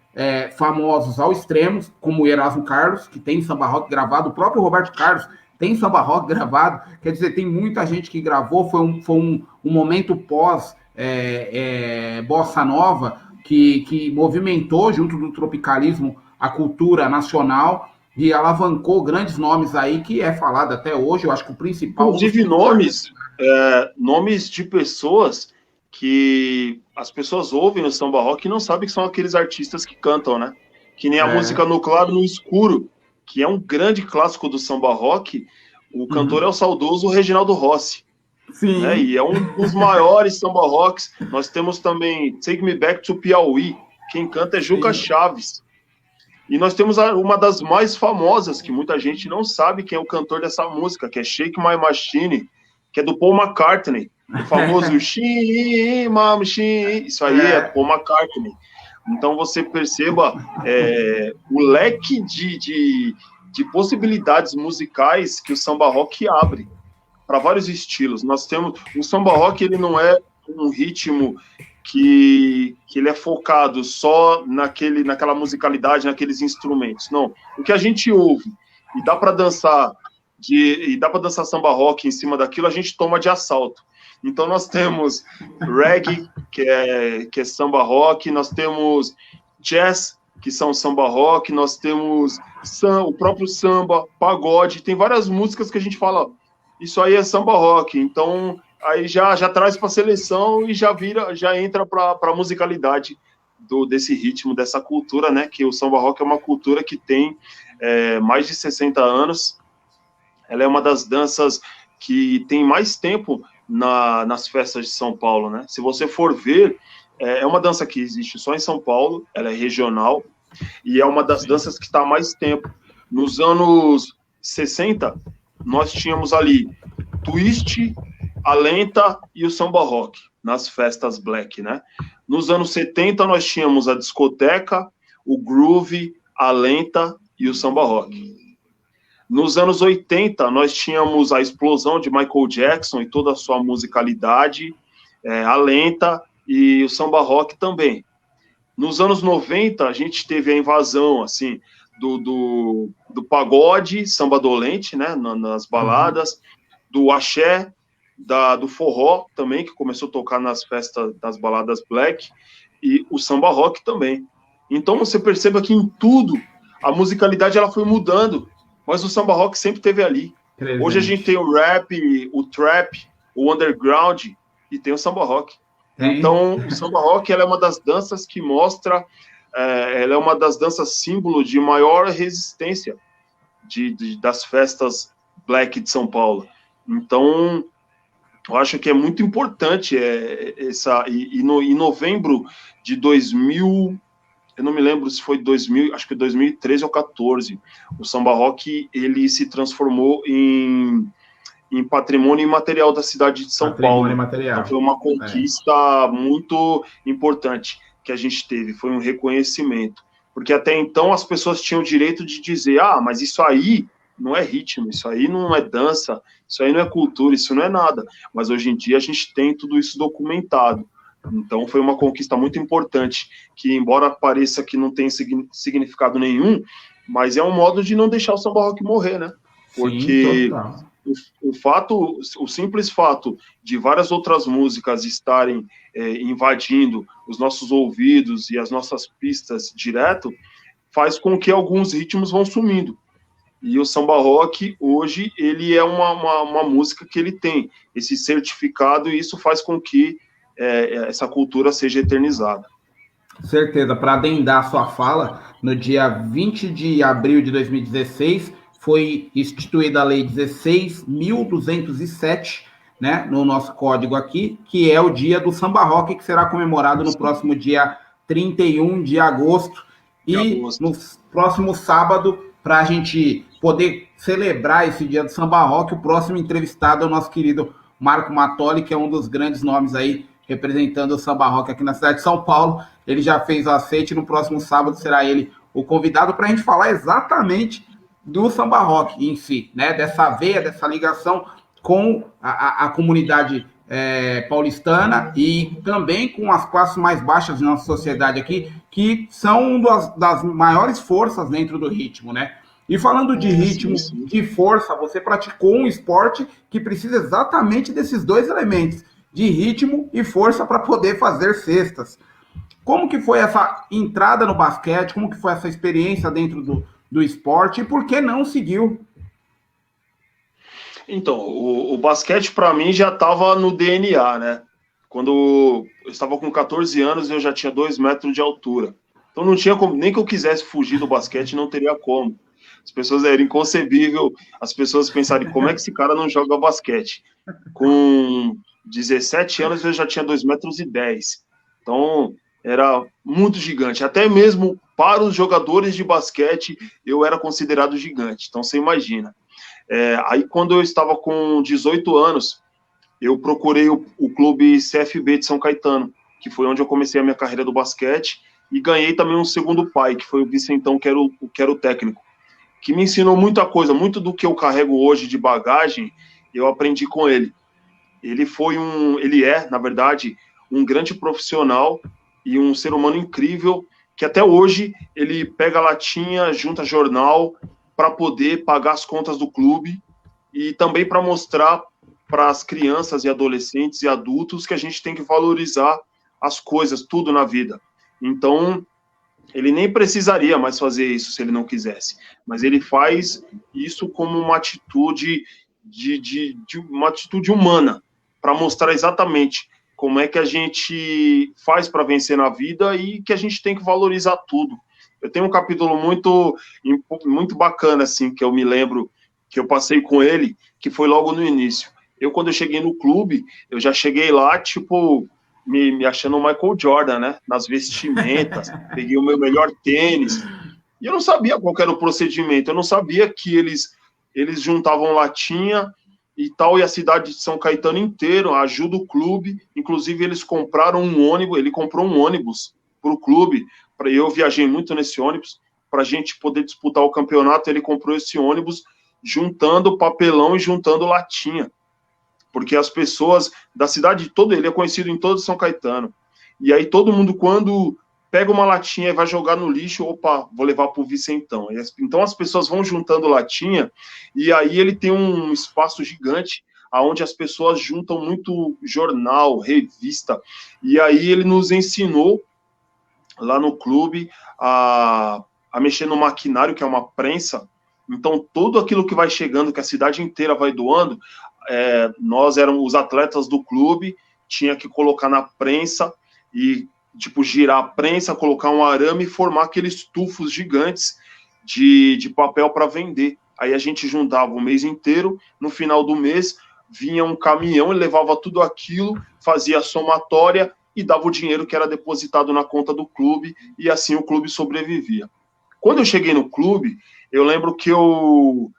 famosos ao extremo, como o Erasmo Carlos, que tem samba rock gravado, o próprio Roberto Carlos tem samba rock gravado, quer dizer, tem muita gente que gravou, foi um momento pós Bossa Nova, que movimentou, junto do tropicalismo, a cultura nacional, e alavancou grandes nomes aí, que é falado até hoje, eu acho que o principal... Inclusive nomes de pessoas que as pessoas ouvem no samba rock e não sabem que são aqueles artistas que cantam, né? Que nem a música No Claro, No Escuro, que é um grande clássico do samba rock. O cantor é o saudoso Reginaldo Rossi. Sim. Né? E é um dos maiores samba rocks. Nós temos também Take Me Back to Piauí. Quem canta é Juca Chaves. E nós temos uma das mais famosas, que muita gente não sabe quem é o cantor dessa música, que é Shake My Machine, que é do Paul McCartney. O famoso She, Mama, She. Isso aí é Paul McCartney. Então você perceba o leque de possibilidades musicais que o samba rock abre para vários estilos. Nós temos o samba rock, ele não é um ritmo que ele é focado só naquela musicalidade, naqueles instrumentos. Não, o que a gente ouve e dá para dançar samba rock em cima daquilo, a gente toma de assalto. Então nós temos reggae, que é samba rock, nós temos jazz, que são samba rock, nós temos o próprio samba, pagode, tem várias músicas que a gente fala, isso aí é samba rock, então aí já traz para a seleção e já entra para a musicalidade desse ritmo, dessa cultura, né, que o samba rock é uma cultura que tem mais de 60 anos, ela é uma das danças que tem mais tempo nas festas de São Paulo, né? Se você for ver, é uma dança que existe só em São Paulo, ela é regional, e é uma das danças que está há mais tempo. Nos anos 60, nós tínhamos ali twist, a lenta e o samba rock, nas festas black, né? Nos anos 70, nós tínhamos a discoteca, o groove, a lenta e o samba rock. Nos anos 80, nós tínhamos a explosão de Michael Jackson e toda a sua musicalidade, a lenta e o samba rock também. Nos anos 90, a gente teve a invasão, assim, do pagode, samba dolente, né, nas baladas, do axé, do forró também, que começou a tocar nas festas das baladas black, e o samba rock também. Então você perceba que em tudo a musicalidade ela foi mudando, mas o samba rock sempre esteve ali. Presente. Hoje a gente tem o rap, o trap, o underground e tem o samba rock. Então o samba rock ela é uma das danças que mostra, ela é uma das danças símbolo de maior resistência das festas black de São Paulo. Então eu acho que é muito importante em novembro de 2000, eu não me lembro se foi 2000, acho que 2013 ou 2014, o samba rock ele se transformou em patrimônio imaterial da cidade de São Paulo. Então, foi uma conquista muito importante que a gente teve, foi um reconhecimento, porque até então as pessoas tinham o direito de dizer, mas isso aí não é ritmo, isso aí não é dança, isso aí não é cultura, isso não é nada, mas hoje em dia a gente tem tudo isso documentado. Então foi uma conquista muito importante, que embora pareça que não tem significado nenhum, mas é um modo de não deixar o samba rock morrer, né? Porque o simples fato de várias outras músicas estarem invadindo os nossos ouvidos e as nossas pistas direto, faz com que alguns ritmos vão sumindo. E o samba rock, hoje, ele é uma música que ele tem esse certificado, e isso faz com que essa cultura seja eternizada. Certeza. Para adendar a sua fala, no dia 20 de abril de 2016, foi instituída a Lei 16.207, né, no nosso código aqui, que é o dia do samba rock, que será comemorado no próximo dia 31 de agosto. E no próximo sábado, para a gente poder celebrar esse dia do samba rock, o próximo entrevistado é o nosso querido Marco Matoli, que é um dos grandes nomes aí representando o samba rock aqui na cidade de São Paulo. Ele já fez o aceite, no próximo sábado será ele o convidado para a gente falar exatamente do samba rock em si, né? Dessa veia, dessa ligação com a comunidade paulistana e também com as classes mais baixas de nossa sociedade aqui, que são das maiores forças dentro do ritmo, né? E falando de ritmo, de força, você praticou um esporte que precisa exatamente desses dois elementos, de ritmo e força, para poder fazer cestas. Como que foi essa entrada no basquete? Como que foi essa experiência dentro do esporte? E por que não seguiu? Então, o basquete para mim já estava no DNA, né? Quando eu estava com 14 anos, eu já tinha 2 metros de altura. Então não tinha como, nem que eu quisesse fugir do basquete, não teria como. As pessoas, era inconcebível as pessoas pensarem, como é que esse cara não joga basquete? Com 17 anos eu já tinha 2 metros e 10. Então era muito gigante. Até mesmo para os jogadores de basquete eu era considerado gigante. Então você imagina. Aí quando eu estava com 18 anos, eu procurei o clube CFB de São Caetano, que foi onde eu comecei a minha carreira do basquete, e ganhei também um segundo pai, que foi o Vicentão, que era o técnico, que me ensinou muita coisa, muito do que eu carrego hoje de bagagem, eu aprendi com ele. Ele é, na verdade, um grande profissional e um ser humano incrível, que até hoje ele pega latinha, junta jornal, para poder pagar as contas do clube e também para mostrar para as crianças e adolescentes e adultos que a gente tem que valorizar as coisas, tudo na vida. Então, ele nem precisaria mais fazer isso se ele não quisesse, mas ele faz isso como uma atitude uma atitude humana, para mostrar exatamente como é que a gente faz para vencer na vida e que a gente tem que valorizar tudo. Eu tenho um capítulo muito bacana, assim, que eu me lembro que eu passei com ele, que foi logo no início. Quando eu cheguei no clube, eu já cheguei lá, tipo, me achando o Michael Jordan, né? Nas vestimentas, peguei o meu melhor tênis. E eu não sabia qual era o procedimento, eu não sabia que eles juntavam latinha e tal, e a cidade de São Caetano inteiro ajuda o clube. Inclusive, eles compraram um ônibus, ele comprou um ônibus para o clube. Eu viajei muito nesse ônibus, para a gente poder disputar o campeonato, ele comprou esse ônibus juntando papelão e juntando latinha, porque as pessoas da cidade toda, ele é conhecido em todo São Caetano, e aí todo mundo, quando pega uma latinha e vai jogar no lixo, opa, vou levar para o Vicentão. Então as pessoas vão juntando latinha, e aí ele tem um espaço gigante, onde as pessoas juntam muito jornal, revista, e aí ele nos ensinou lá no clube a mexer no maquinário, que é uma prensa. Então tudo aquilo que vai chegando, que a cidade inteira vai doando, nós éramos os atletas do clube, tinha que colocar na prensa e tipo girar a prensa, colocar um arame e formar aqueles tufos gigantes de papel para vender. Aí a gente juntava o mês inteiro, no final do mês vinha um caminhão e levava tudo aquilo, fazia a somatória e dava o dinheiro que era depositado na conta do clube, e assim o clube sobrevivia. Quando eu cheguei no clube, eu lembro que eu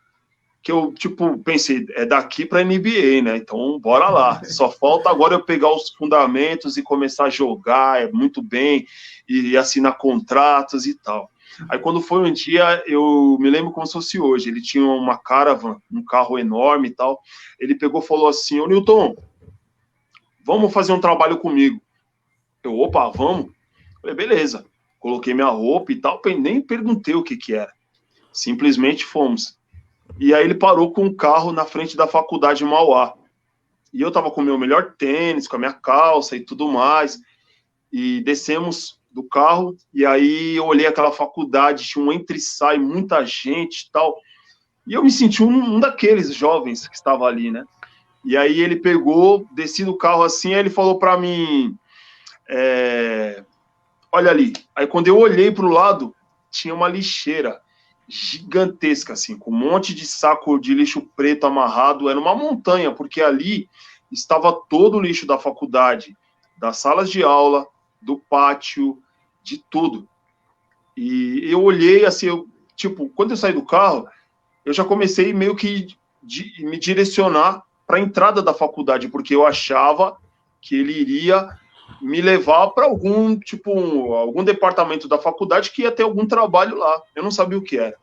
tipo, pensei, é daqui para a NBA, né? Então, bora lá. Só falta agora eu pegar os fundamentos e começar a jogar muito bem, e assinar contratos e tal. Aí, quando foi um dia, eu me lembro como se fosse hoje, ele tinha uma Caravan, um carro enorme e tal, ele pegou e falou assim, ô Newton, vamos fazer um trabalho comigo. Eu, opa, vamos? Falei, beleza. Coloquei minha roupa e tal, nem perguntei o que era. Simplesmente fomos. E aí ele parou com o carro na frente da faculdade Mauá. E eu tava com o meu melhor tênis, com a minha calça e tudo mais. E descemos do carro, e aí eu olhei aquela faculdade, tinha um entra e sai, muita gente e tal. E eu me senti um daqueles jovens que estava ali, né? E aí ele pegou, desci do carro assim, aí ele falou para mim, olha ali. Aí quando eu olhei para o lado, tinha uma lixeira gigantesca, assim, com um monte de saco de lixo preto amarrado, era uma montanha, porque ali estava todo o lixo da faculdade, das salas de aula, do pátio, de tudo. E eu olhei assim, tipo, quando eu saí do carro, eu já comecei meio que me direcionar para a entrada da faculdade, porque eu achava que ele iria me levar para algum, tipo, algum departamento da faculdade que ia ter algum trabalho lá. Eu não sabia o que era.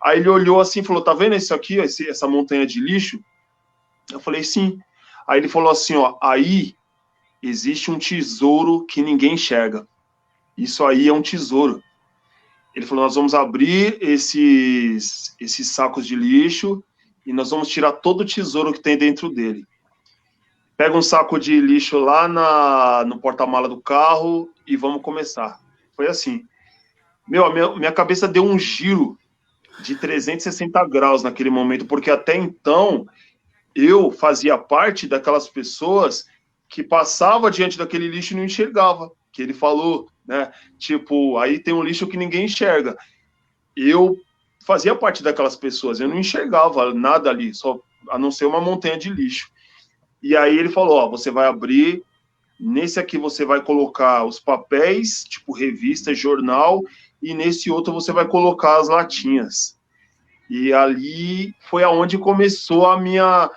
Aí ele olhou assim e falou, tá vendo isso aqui, essa montanha de lixo? Eu falei, sim. Aí ele falou assim, ó, aí existe um tesouro que ninguém enxerga. Isso aí é um tesouro. Ele falou, nós vamos abrir esses sacos de lixo e nós vamos tirar todo o tesouro que tem dentro dele. Pega um saco de lixo lá no porta-mala do carro e vamos começar. Foi assim. Minha cabeça deu um giro de 360 graus naquele momento, porque até então eu fazia parte daquelas pessoas que passava diante daquele lixo e não enxergava, que ele falou, né? Tipo, aí tem um lixo que ninguém enxerga. Eu fazia parte daquelas pessoas, eu não enxergava nada ali, só a não ser uma montanha de lixo. E aí ele falou, ó, você vai abrir, nesse aqui você vai colocar os papéis, tipo revista, jornal, e nesse outro você vai colocar as latinhas. E ali foi aonde começou a minha,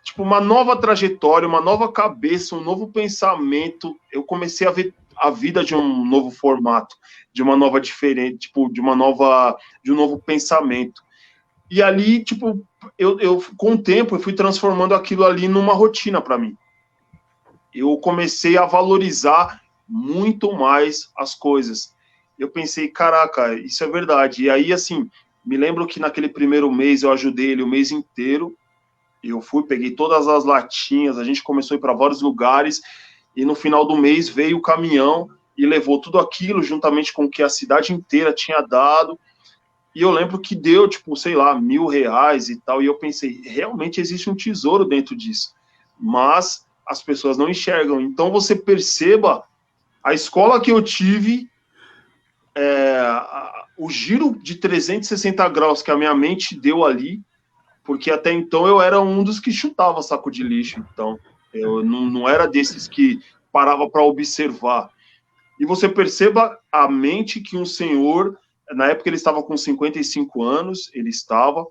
tipo, uma nova trajetória, uma nova cabeça, um novo pensamento. Eu comecei a ver a vida de um novo formato, de uma nova diferente, tipo, de um novo pensamento. E ali, tipo, eu com o tempo eu fui transformando aquilo ali numa rotina para mim. Eu comecei a valorizar muito mais as coisas. Eu pensei, caraca, isso é verdade. E aí, assim, me lembro que naquele primeiro mês eu ajudei ele o mês inteiro. Eu fui, peguei todas as latinhas, a gente começou a ir para vários lugares, e no final do mês veio o caminhão e levou tudo aquilo, juntamente com o que a cidade inteira tinha dado. E eu lembro que deu, tipo, sei lá, R$ 1.000 e tal. E eu pensei, realmente existe um tesouro dentro disso. Mas as pessoas não enxergam. Então você perceba a escola que eu tive, o giro de 360 graus que a minha mente deu ali, porque até então eu era um dos que chutava saco de lixo. Então eu não era desses que parava para observar. E você perceba a mente que um senhor, na época ele estava com 55 anos, ele estava.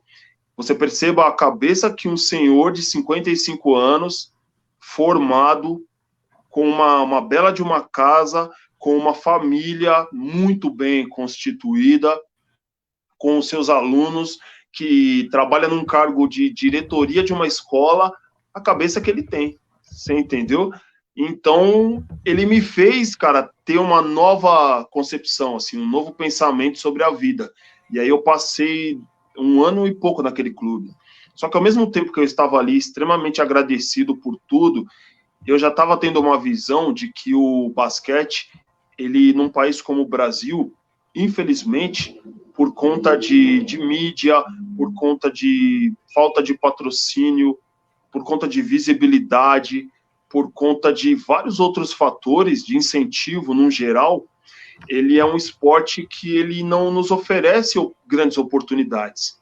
Você perceba a cabeça que um senhor de 55 anos, formado, com uma bela de uma casa, com uma família muito bem constituída, com os seus alunos, que trabalha num cargo de diretoria de uma escola, a cabeça que ele tem. Você entendeu? Então, ele me fez, cara, ter uma nova concepção, assim, um novo pensamento sobre a vida. E aí eu passei 1 ano e pouco naquele clube. Só que ao mesmo tempo que eu estava ali extremamente agradecido por tudo, eu já estava tendo uma visão de que o basquete, ele num país como o Brasil, infelizmente, por conta de mídia, por conta de falta de patrocínio, por conta de visibilidade, por conta de vários outros fatores de incentivo, no geral, ele é um esporte que ele não nos oferece grandes oportunidades.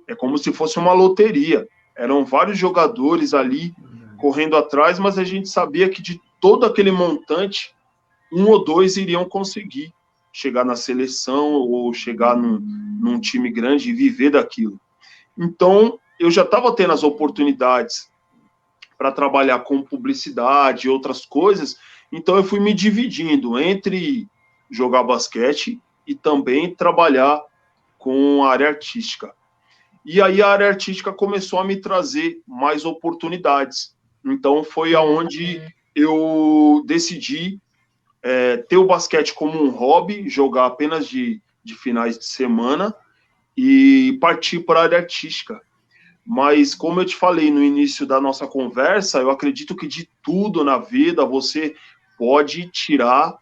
É como se fosse uma loteria. Eram vários jogadores ali correndo atrás, mas a gente sabia que de todo aquele montante, 1 ou 2 iriam conseguir chegar na seleção ou chegar num time grande e viver daquilo. Então, eu já estava tendo as oportunidades para trabalhar com publicidade e outras coisas, então eu fui me dividindo entre jogar basquete e também trabalhar com a área artística. E aí a área artística começou a me trazer mais oportunidades. Então foi aonde eu decidi ter o basquete como um hobby, jogar apenas de finais de semana, e partir para a área artística. Mas, como eu te falei no início da nossa conversa, eu acredito que de tudo na vida você pode tirar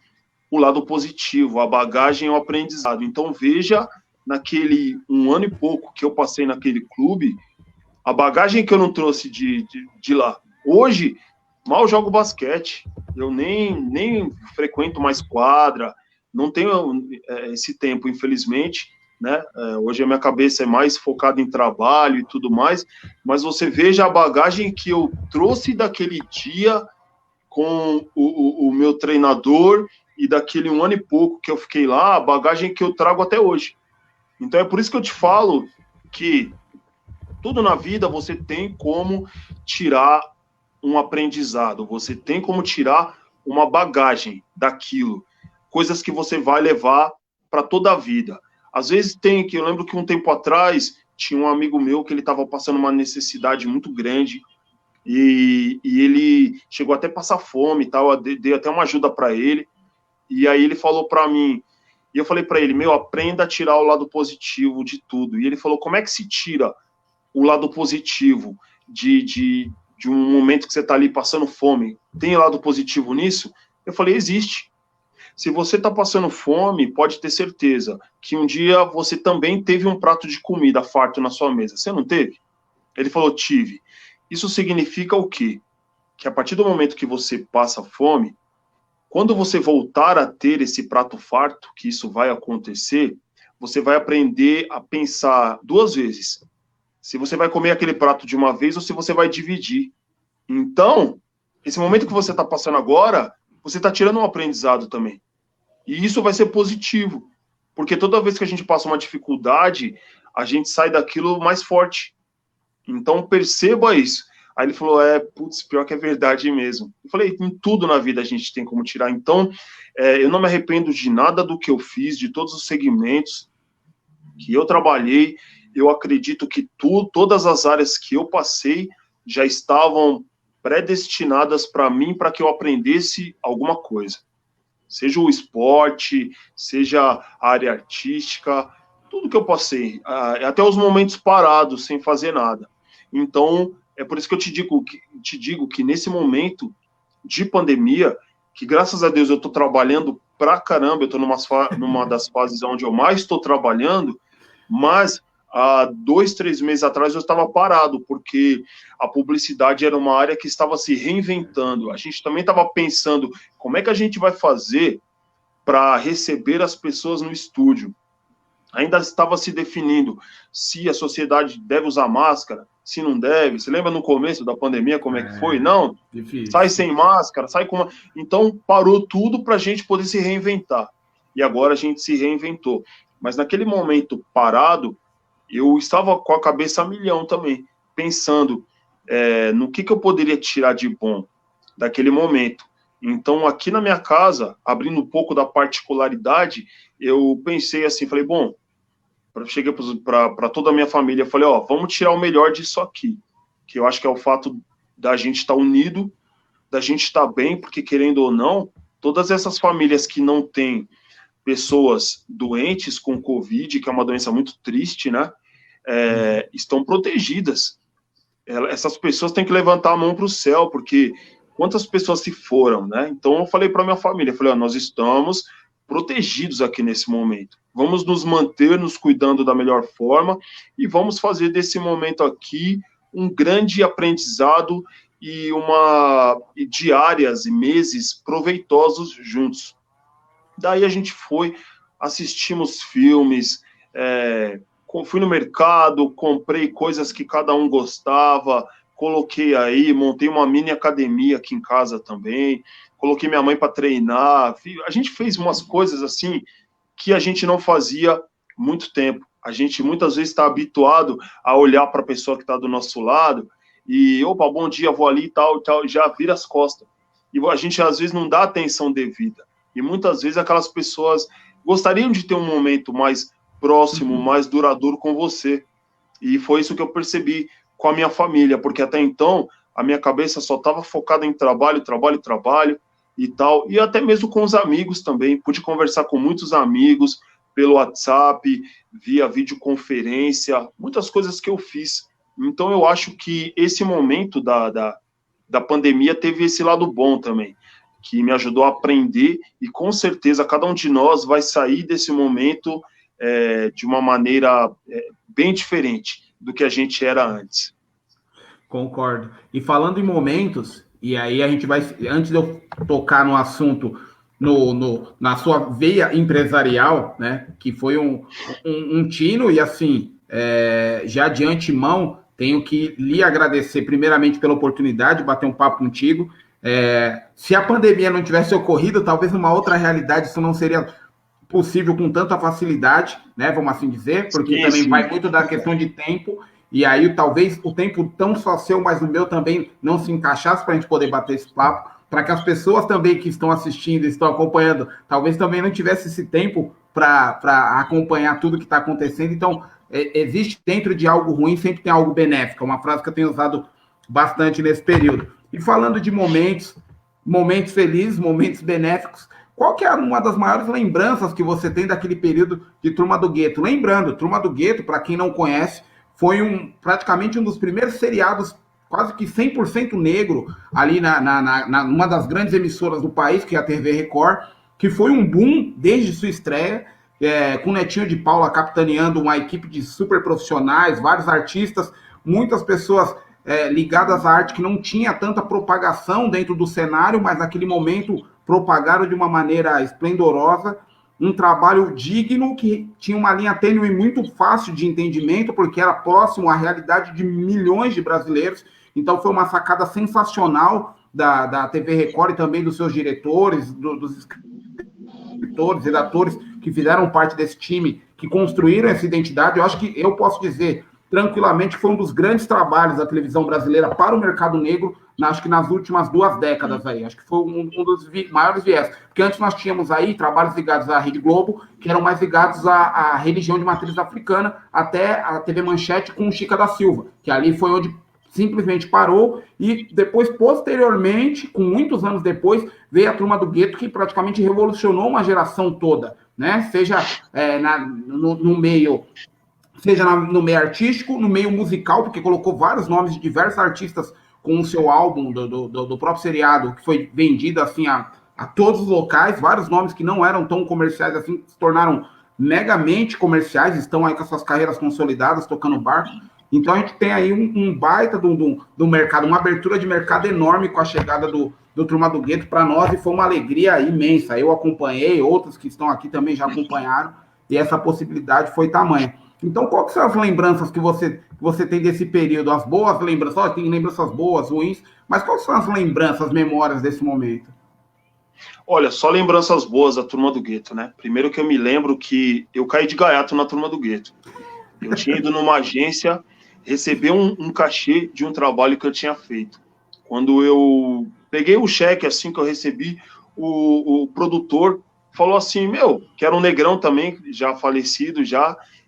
o lado positivo, a bagagem e o aprendizado. Então, veja, naquele 1 ano e pouco que eu passei naquele clube, a bagagem que eu não trouxe de lá. Hoje, mal jogo basquete, eu nem frequento mais quadra, não tenho esse tempo, infelizmente, né? Hoje a minha cabeça é mais focada em trabalho e tudo mais, mas você veja a bagagem que eu trouxe daquele dia com o meu treinador e daquele 1 ano e pouco que eu fiquei lá, a bagagem que eu trago até hoje. Então é por isso que eu te falo que tudo na vida você tem como tirar um aprendizado, você tem como tirar uma bagagem daquilo, coisas que você vai levar para toda a vida. Às vezes eu lembro que um tempo atrás tinha um amigo meu que ele estava passando uma necessidade muito grande e ele chegou até a passar fome e tal, eu dei até uma ajuda para ele, e aí ele falou para mim, e eu falei para ele, aprenda a tirar o lado positivo de tudo. E ele falou, como é que se tira o lado positivo de um momento que você está ali passando fome? Tem lado positivo nisso? Eu falei, existe. Se você está passando fome, pode ter certeza que um dia você também teve um prato de comida farto na sua mesa. Você não teve? Ele falou, tive. Isso significa o quê? Que a partir do momento que você passa fome, quando você voltar a ter esse prato farto, que isso vai acontecer, você vai aprender a pensar 2 vezes. Se você vai comer aquele prato de uma vez ou se você vai dividir. Então, esse momento que você está passando agora, você está tirando um aprendizado também. E isso vai ser positivo. Porque toda vez que a gente passa uma dificuldade, a gente sai daquilo mais forte. Então, perceba isso. Aí ele falou, putz, pior que é verdade mesmo. Eu falei, em tudo na vida a gente tem como tirar. Então, eu não me arrependo de nada do que eu fiz, de todos os segmentos que eu trabalhei. Eu acredito que todas as áreas que eu passei já estavam predestinadas para mim, para que eu aprendesse alguma coisa. Seja o esporte, seja a área artística, tudo que eu passei, até os momentos parados, sem fazer nada. Então, é por isso que eu te digo que nesse momento de pandemia, que graças a Deus eu estou trabalhando pra caramba, eu estou numa das fases onde eu mais estou trabalhando, mas há 2, 3 meses atrás eu estava parado, porque a publicidade era uma área que estava se reinventando. A gente também estava pensando como é que a gente vai fazer para receber as pessoas no estúdio. Ainda estava se definindo se a sociedade deve usar máscara, se não deve. Você lembra no começo da pandemia como é que foi? Não, difícil. Sai sem máscara, sai com uma... Então, parou tudo para a gente poder se reinventar. E agora a gente se reinventou. Mas naquele momento parado, eu estava com a cabeça a milhão também, pensando no que eu poderia tirar de bom daquele momento. Então, aqui na minha casa, abrindo um pouco da particularidade, eu pensei assim, falei, bom, cheguei para toda a minha família, falei, vamos tirar o melhor disso aqui, que eu acho que é o fato da gente estar unido, da gente estar bem, porque querendo ou não, todas essas famílias que não têm pessoas doentes com Covid, que é uma doença muito triste, né, estão protegidas. Essas pessoas têm que levantar a mão para o céu, porque quantas pessoas se foram, né? Então eu falei para minha família, falei, nós estamos protegidos aqui nesse momento. Vamos nos manter, nos cuidando da melhor forma e vamos fazer desse momento aqui um grande aprendizado e diárias e meses proveitosos juntos. Daí a gente foi, assistimos filmes, fui no mercado, comprei coisas que cada um gostava, coloquei aí, montei uma mini academia aqui em casa também, coloquei minha mãe para treinar, a gente fez umas coisas assim que a gente não fazia muito tempo. A gente muitas vezes está habituado a olhar para a pessoa que está do nosso lado e, opa, bom dia, vou ali e tal, já vira as costas. E a gente às vezes não dá atenção devida. E muitas vezes aquelas pessoas gostariam de ter um momento mais próximo, mais duradouro com você. E foi isso que eu percebi com a minha família, porque até então a minha cabeça só estava focada em trabalho, trabalho, trabalho e tal, e até mesmo com os amigos também. Pude conversar com muitos amigos, pelo WhatsApp, via videoconferência, muitas coisas que eu fiz. Então, eu acho que esse momento da pandemia teve esse lado bom também, que me ajudou a aprender, e com certeza cada um de nós vai sair desse momento de uma maneira bem diferente do que a gente era antes. Concordo. E falando em momentos, e aí a gente vai, antes de eu tocar no assunto, na sua veia empresarial, né, que foi um tino, e assim, já de antemão, tenho que lhe agradecer primeiramente pela oportunidade de bater um papo contigo. Se a pandemia não tivesse ocorrido, talvez uma outra realidade isso não seria possível com tanta facilidade, né, vamos assim dizer, porque Sim, também sim. vai muito da questão de tempo, e aí talvez o tempo tão só seu, mas o meu também não se encaixasse para a gente poder bater esse papo, para que as pessoas também que estão assistindo, estão acompanhando, talvez também não tivesse esse tempo para acompanhar tudo que está acontecendo. Então, existe dentro de algo ruim, sempre tem algo benéfico, é uma frase que eu tenho usado bastante nesse período. E falando de momentos felizes, momentos benéficos, qual que é uma das maiores lembranças que você tem daquele período de Turma do Gueto? Lembrando, Turma do Gueto, para quem não conhece, foi praticamente um dos primeiros seriados quase que 100% negro ali numa das grandes emissoras do país, que é a TV Record, que foi um boom desde sua estreia, com o Netinho de Paula capitaneando uma equipe de super profissionais, vários artistas, muitas pessoas ligadas à arte que não tinha tanta propagação dentro do cenário, mas naquele momento propagaram de uma maneira esplendorosa, um trabalho digno que tinha uma linha tênue muito fácil de entendimento, porque era próximo à realidade de milhões de brasileiros. Então foi uma sacada sensacional da TV Record e também dos seus diretores, dos escritores, redatores que fizeram parte desse time, que construíram essa identidade. Eu acho que eu posso dizer tranquilamente que foi um dos grandes trabalhos da televisão brasileira para o mercado negro, acho que nas últimas 2 décadas aí. Acho que foi um dos maiores viés. Porque antes nós tínhamos aí trabalhos ligados à Rede Globo, que eram mais ligados à religião de matriz africana, até a TV Manchete com o Chica da Silva, que ali foi onde simplesmente parou, e depois, posteriormente, com muitos anos depois, veio a Turma do Gueto, que praticamente revolucionou uma geração toda, né? Seja no meio... seja no meio artístico, no meio musical, porque colocou vários nomes de diversos artistas com o seu álbum do próprio seriado, que foi vendido assim a todos os locais, vários nomes que não eram tão comerciais assim, se tornaram megamente comerciais, estão aí com as suas carreiras consolidadas, tocando barco. Então a gente tem aí um baita do mercado, uma abertura de mercado enorme com a chegada do Turma do Gueto para nós, e foi uma alegria imensa. Eu acompanhei, outros que estão aqui também já acompanharam, e essa possibilidade foi tamanha. Então, quais são as lembranças que você tem desse período? As boas lembranças, tem lembranças boas, ruins, mas quais são as lembranças, as memórias desse momento? Olha, só lembranças boas da Turma do Gueto, né? Primeiro que eu me lembro que eu caí de gaiato na Turma do Gueto. Eu tinha ido numa agência receber um cachê de um trabalho que eu tinha feito. Quando eu peguei o cheque, assim que eu recebi, o produtor falou assim, que era um negrão também, já falecido,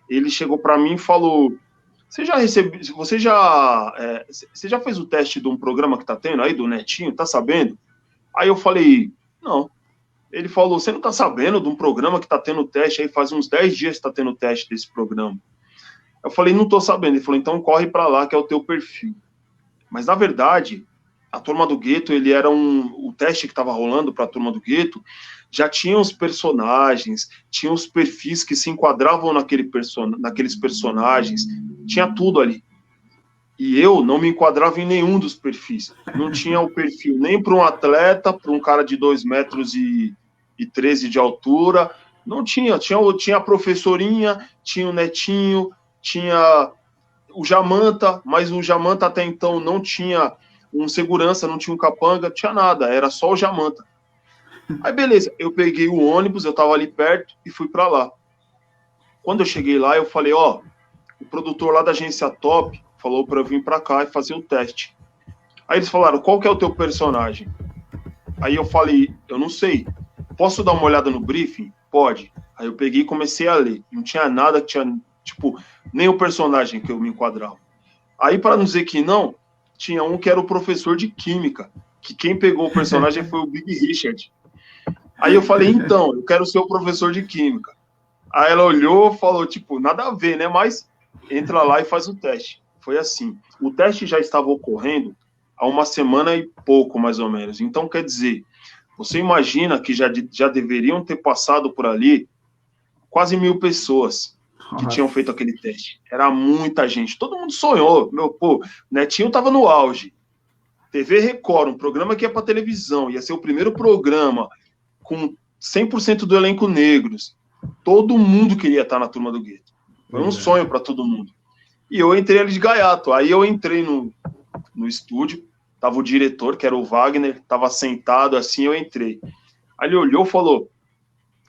ele chegou para mim e falou, você já fez o teste de um programa que tá tendo aí, do Netinho, tá sabendo? Aí eu falei, não. Ele falou, você não tá sabendo de um programa que tá tendo teste aí, faz uns 10 dias que tá tendo teste desse programa. Eu falei, não tô sabendo. Ele falou, então corre para lá, que é o teu perfil. Mas, na verdade, a Turma do Gueto, ele era o teste que estava rolando para a Turma do Gueto, já tinha os personagens, tinha os perfis que se enquadravam naqueles personagens, tinha tudo ali. E eu não me enquadrava em nenhum dos perfis. Não tinha o perfil nem para um atleta, para um cara de 2,13 metros de altura. Não tinha. Tinha a professorinha, tinha o Netinho, tinha o Jamanta, mas o Jamanta até então não tinha um segurança, não tinha um capanga, não tinha nada, era só o Jamanta. Aí beleza, eu peguei o ônibus, eu tava ali perto e fui para lá. Quando eu cheguei lá, eu falei, o produtor lá da agência Top falou para eu vir para cá e fazer o teste. Aí eles falaram, qual que é o teu personagem? Aí eu falei, eu não sei, posso dar uma olhada no briefing? Pode. Aí eu peguei e comecei a ler, não tinha nada que tinha, nem o personagem que eu me enquadrava. Aí, para não dizer que não, tinha um que era o professor de química, que quem pegou o personagem foi o Big Richard. Aí eu falei, então, eu quero ser o professor de química. Aí ela olhou, falou, tipo, nada a ver, né? Mas entra lá e faz o teste. Foi assim. O teste já estava ocorrendo há uma semana e pouco, mais ou menos. Então, quer dizer, você imagina que já deveriam ter passado por ali quase 1.000 pessoas que tinham feito aquele teste. Era muita gente. Todo mundo sonhou. Meu, pô, Netinho estava no auge. TV Record, um programa que ia para televisão, ia ser o primeiro programa com 100% do elenco negros. Todo mundo queria estar na Turma do Gueto. Foi um sonho para todo mundo. E eu entrei ali de gaiato. Aí eu entrei no estúdio, tava o diretor, que era o Wagner, tava sentado assim, eu entrei. Aí ele olhou e falou,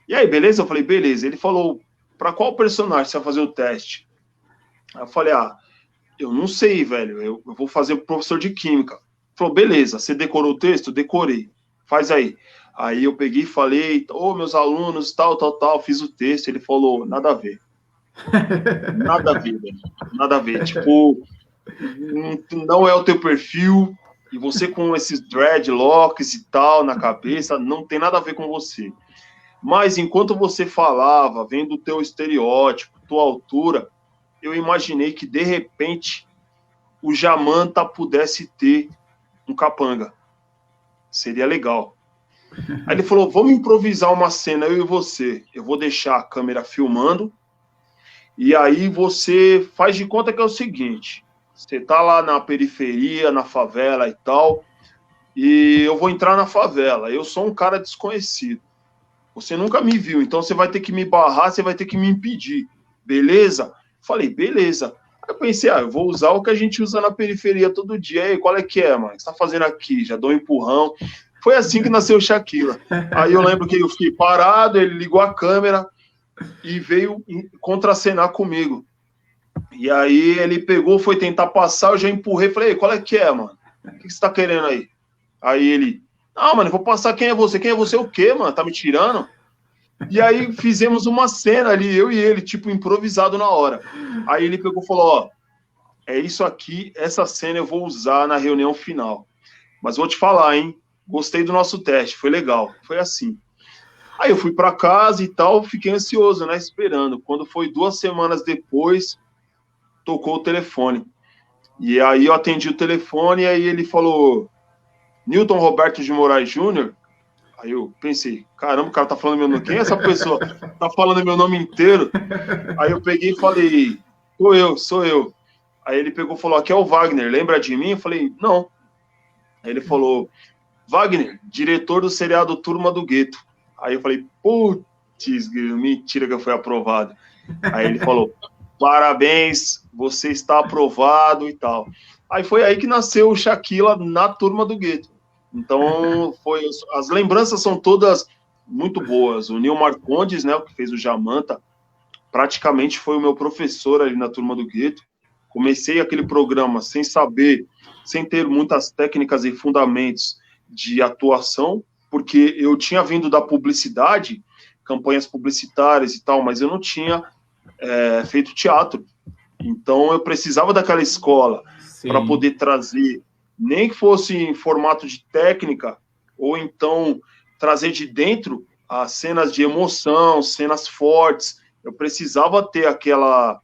e aí, beleza? Eu falei, beleza. Ele falou, para qual personagem você vai fazer o teste? Aí eu falei, eu não sei, velho, eu vou fazer o professor de química. Ele falou, beleza, você decorou o texto? Decorei. Faz aí. Aí eu peguei e falei, meus alunos, tal, fiz o texto. Ele falou, nada a ver. Nada a ver, velho. Nada a ver. Tipo, não é o teu perfil, e você com esses dreadlocks e tal na cabeça, não tem nada a ver com você. Mas enquanto você falava, vendo o teu estereótipo, tua altura, eu imaginei que, de repente, o Jamanta pudesse ter um capanga. Seria legal. Aí ele falou, vamos improvisar uma cena, eu e você. Eu vou deixar a câmera filmando, e aí você faz de conta que é o seguinte, você tá lá na periferia, na favela e tal, e eu vou entrar na favela. Eu sou um cara desconhecido. Você nunca me viu, então você vai ter que me barrar, você vai ter que me impedir. Beleza? Falei, beleza. Aí eu pensei, eu vou usar o que a gente usa na periferia todo dia. Aí, qual é que é, mano? O que você tá fazendo aqui? Já dou um empurrão. Foi assim que nasceu o Shaquila. Aí eu lembro que eu fiquei parado, ele ligou a câmera e veio contracenar comigo. E aí ele pegou, foi tentar passar, eu já empurrei, falei, qual é que é, mano? O que você tá querendo aí? Aí ele, mano, eu vou passar, quem é você? Quem é você o quê, mano? Tá me tirando? E aí fizemos uma cena ali, eu e ele, tipo, improvisado na hora. Aí ele pegou e falou, é isso aqui, essa cena eu vou usar na reunião final. Mas vou te falar, hein? Gostei do nosso teste, foi legal. Foi assim. Aí eu fui para casa e tal, fiquei ansioso, né, esperando. Quando foi 2 semanas depois, tocou o telefone. E aí eu atendi o telefone e aí ele falou, Newton Roberto de Moraes Júnior? Aí eu pensei, caramba, o cara tá falando meu nome. Quem é essa pessoa? Tá falando meu nome inteiro? Aí eu peguei e falei, sou eu. Aí ele pegou e falou, aqui é o Wagner, lembra de mim? Eu falei, não. Aí ele falou, Wagner, diretor do seriado Turma do Gueto. Aí eu falei, putz, mentira que eu fui aprovado. Aí ele falou, parabéns, você está aprovado e tal. Aí foi aí que nasceu o Shaquila na Turma do Gueto. Então, as lembranças são todas muito boas. O Nil Marcondes, né, o que fez o Jamanta, praticamente foi o meu professor ali na Turma do Gueto. Comecei aquele programa sem saber, sem ter muitas técnicas e fundamentos de atuação, porque eu tinha vindo da publicidade, campanhas publicitárias e tal, mas eu não tinha feito teatro. Então, eu precisava daquela escola para poder trazer, nem que fosse em formato de técnica, ou então trazer de dentro as cenas de emoção, cenas fortes. Eu precisava ter aquela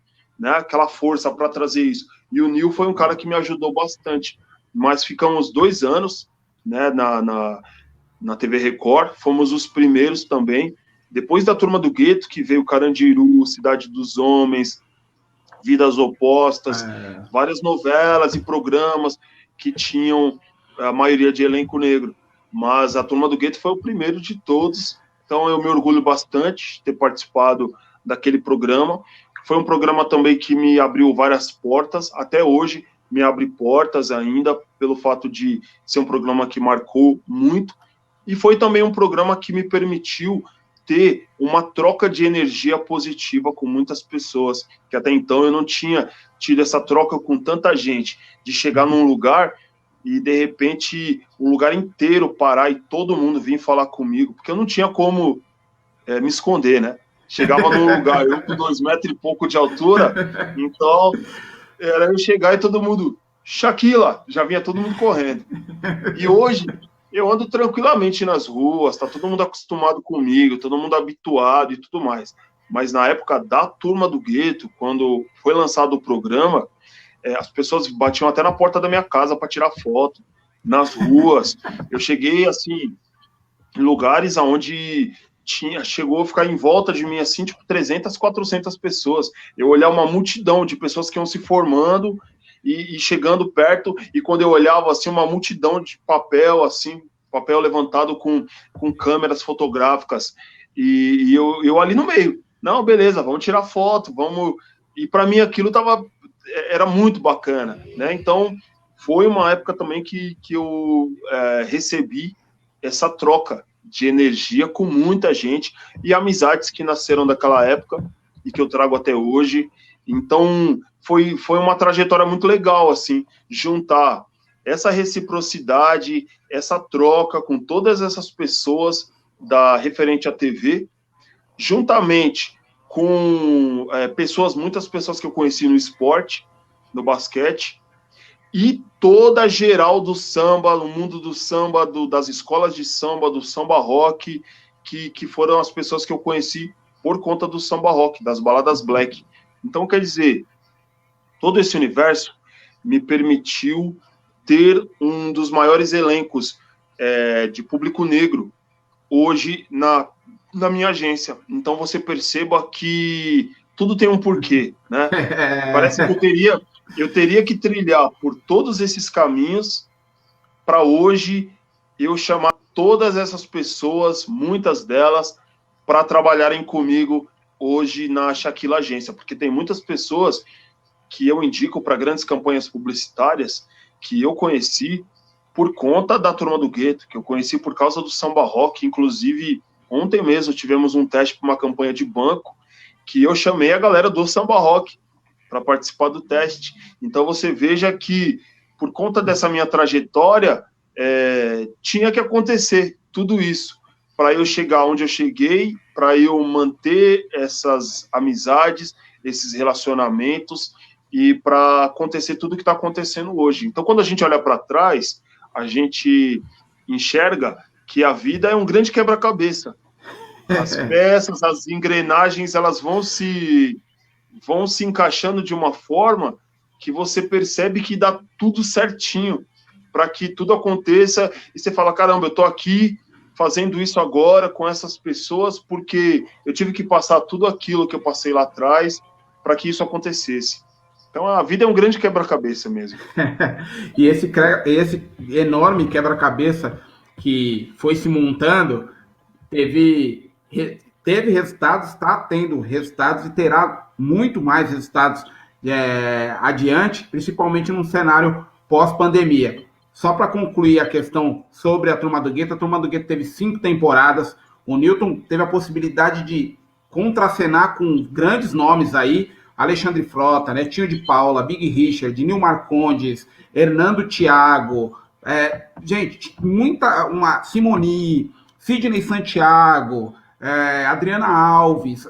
força para trazer isso. E o Nil foi um cara que me ajudou bastante. Mas ficamos 2 anos, né, na TV Record, fomos os primeiros também. Depois da Turma do Gueto, que veio Carandiru, Cidade dos Homens, Vidas Opostas, várias novelas e programas que tinham a maioria de elenco negro. Mas a Turma do Gueto foi o primeiro de todos, então eu me orgulho bastante de ter participado daquele programa. Foi um programa também que me abriu várias portas, até hoje me abre portas ainda, pelo fato de ser um programa que marcou muito, e foi também um programa que me permitiu ter uma troca de energia positiva com muitas pessoas, que até então eu não tinha tido essa troca com tanta gente, de chegar num lugar e de repente o lugar inteiro parar e todo mundo vir falar comigo, porque eu não tinha como me esconder, né? Chegava num lugar, eu com 2 metros e pouco de altura, então era eu chegar e todo mundo, Shaquila, já vinha todo mundo correndo. E hoje eu ando tranquilamente nas ruas, tá todo mundo acostumado comigo, todo mundo habituado e tudo mais. mas na época da Turma do Gueto, quando foi lançado o programa, as pessoas batiam até na porta da minha casa para tirar foto, nas ruas. Eu cheguei, assim, em lugares onde chegou a ficar em volta de mim, assim, tipo, 300, 400 pessoas. Eu olhar uma multidão de pessoas que iam se formando e chegando perto, e quando eu olhava, assim, uma multidão de papel, assim, papel levantado com câmeras fotográficas, e eu ali no meio. Não, beleza, vamos tirar foto, vamos... E para mim aquilo era muito bacana, né? Então, foi uma época também que eu recebi essa troca de energia com muita gente e amizades que nasceram daquela época e que eu trago até hoje. Então, foi uma trajetória muito legal, assim, juntar essa reciprocidade, essa troca com todas essas pessoas referente à TV, juntamente com muitas pessoas que eu conheci no esporte, no basquete, e toda a geral do samba, no mundo do samba, das escolas de samba, do samba rock, que foram as pessoas que eu conheci por conta do samba rock, das baladas black. Então, quer dizer, todo esse universo me permitiu ter um dos maiores elencos de público negro hoje na minha agência. Então, você perceba que tudo tem um porquê, né? Parece que eu teria que trilhar por todos esses caminhos para hoje eu chamar todas essas pessoas, muitas delas, para trabalharem comigo hoje na Shaquille Agência, porque tem muitas pessoas que eu indico para grandes campanhas publicitárias que eu conheci por conta da Turma do Gueto, que eu conheci por causa do samba rock. Inclusive, ontem mesmo tivemos um teste para uma campanha de banco que eu chamei a galera do samba rock para participar do teste. Então você veja que, por conta dessa minha trajetória, tinha que acontecer tudo isso para eu chegar onde eu cheguei, para eu manter essas amizades, esses relacionamentos e para acontecer tudo que está acontecendo hoje. Então, quando a gente olha para trás, a gente enxerga que a vida é um grande quebra-cabeça. As peças, as engrenagens, elas vão se encaixando de uma forma que você percebe que dá tudo certinho para que tudo aconteça e você fala, caramba, eu tô aqui fazendo isso agora com essas pessoas porque eu tive que passar tudo aquilo que eu passei lá atrás para que isso acontecesse. Então a vida é um grande quebra-cabeça mesmo. E esse enorme quebra-cabeça que foi se montando teve resultados, está tendo resultados e terá muito mais resultados adiante, principalmente num cenário pós-pandemia. Só para concluir a questão sobre a Turma do Gueto teve 5 temporadas, o Newton teve a possibilidade de contracenar com grandes nomes aí, Alexandre Frota, Netinho de Paula, Big Richard, Nil Marcondes, Hernando Thiago, gente, uma Simoni, Sidney Santiago, Adriana Alves,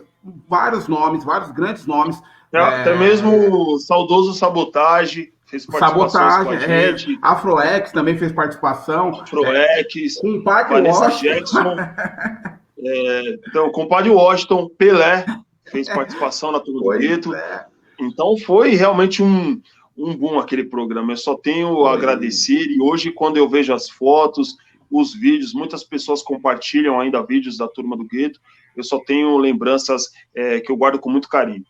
vários nomes, vários grandes nomes. Até mesmo o saudoso Sabotagem fez participação com a gente. Afroex também fez participação. Afroex, com o Padre Vanessa Washington. Jackson. Então, com o Padre Washington, Pelé fez participação na Turma do Gueto. Então, foi realmente um boom aquele programa. Eu só tenho a agradecer. E hoje, quando eu vejo as fotos, os vídeos, muitas pessoas compartilham ainda vídeos da Turma do Gueto. Eu só tenho lembranças que eu guardo com muito carinho.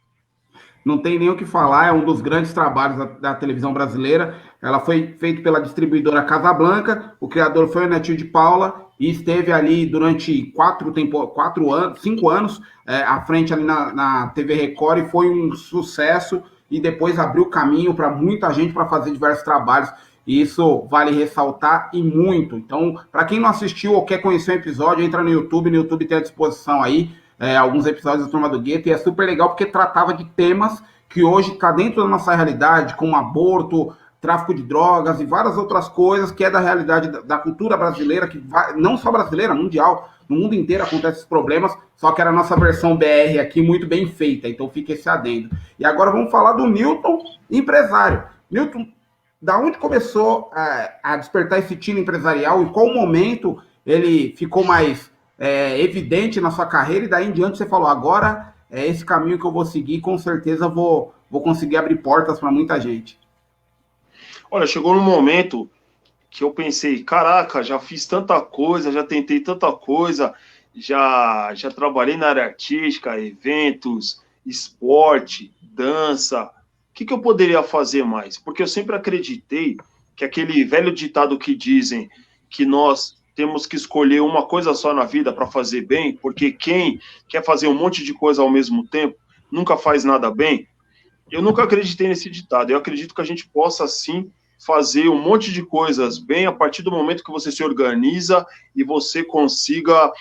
Não tem nem o que falar, é um dos grandes trabalhos da televisão brasileira. Ela foi feita pela distribuidora Casablanca, o criador foi o Netinho de Paula, e esteve ali durante 5 anos à frente ali na TV Record, e foi um sucesso, e depois abriu caminho para muita gente para fazer diversos trabalhos, e isso vale ressaltar e muito. Então, para quem não assistiu ou quer conhecer o episódio, entra no YouTube tem à disposição aí, alguns episódios da Turma do Gueto, e é super legal porque tratava de temas que hoje está dentro da nossa realidade, como aborto, tráfico de drogas e várias outras coisas que é da realidade da cultura brasileira, que não só brasileira, mundial, no mundo inteiro acontecem esses problemas, só que era a nossa versão BR aqui muito bem feita, então fica esse adendo. E agora vamos falar do Newton, empresário. Newton, da onde começou a despertar esse tino empresarial, em qual momento ele ficou mais evidente na sua carreira, e daí em diante você falou, agora é esse caminho que eu vou seguir, com certeza vou conseguir abrir portas para muita gente. Olha, chegou num momento que eu pensei, caraca, já fiz tanta coisa, já tentei tanta coisa, já trabalhei na área artística, eventos, esporte, dança. O que eu poderia fazer mais? Porque eu sempre acreditei que aquele velho ditado que dizem que nós temos que escolher uma coisa só na vida para fazer bem, porque quem quer fazer um monte de coisa ao mesmo tempo nunca faz nada bem. Eu nunca acreditei nesse ditado. Eu acredito que a gente possa, sim, fazer um monte de coisas bem a partir do momento que você se organiza e você consiga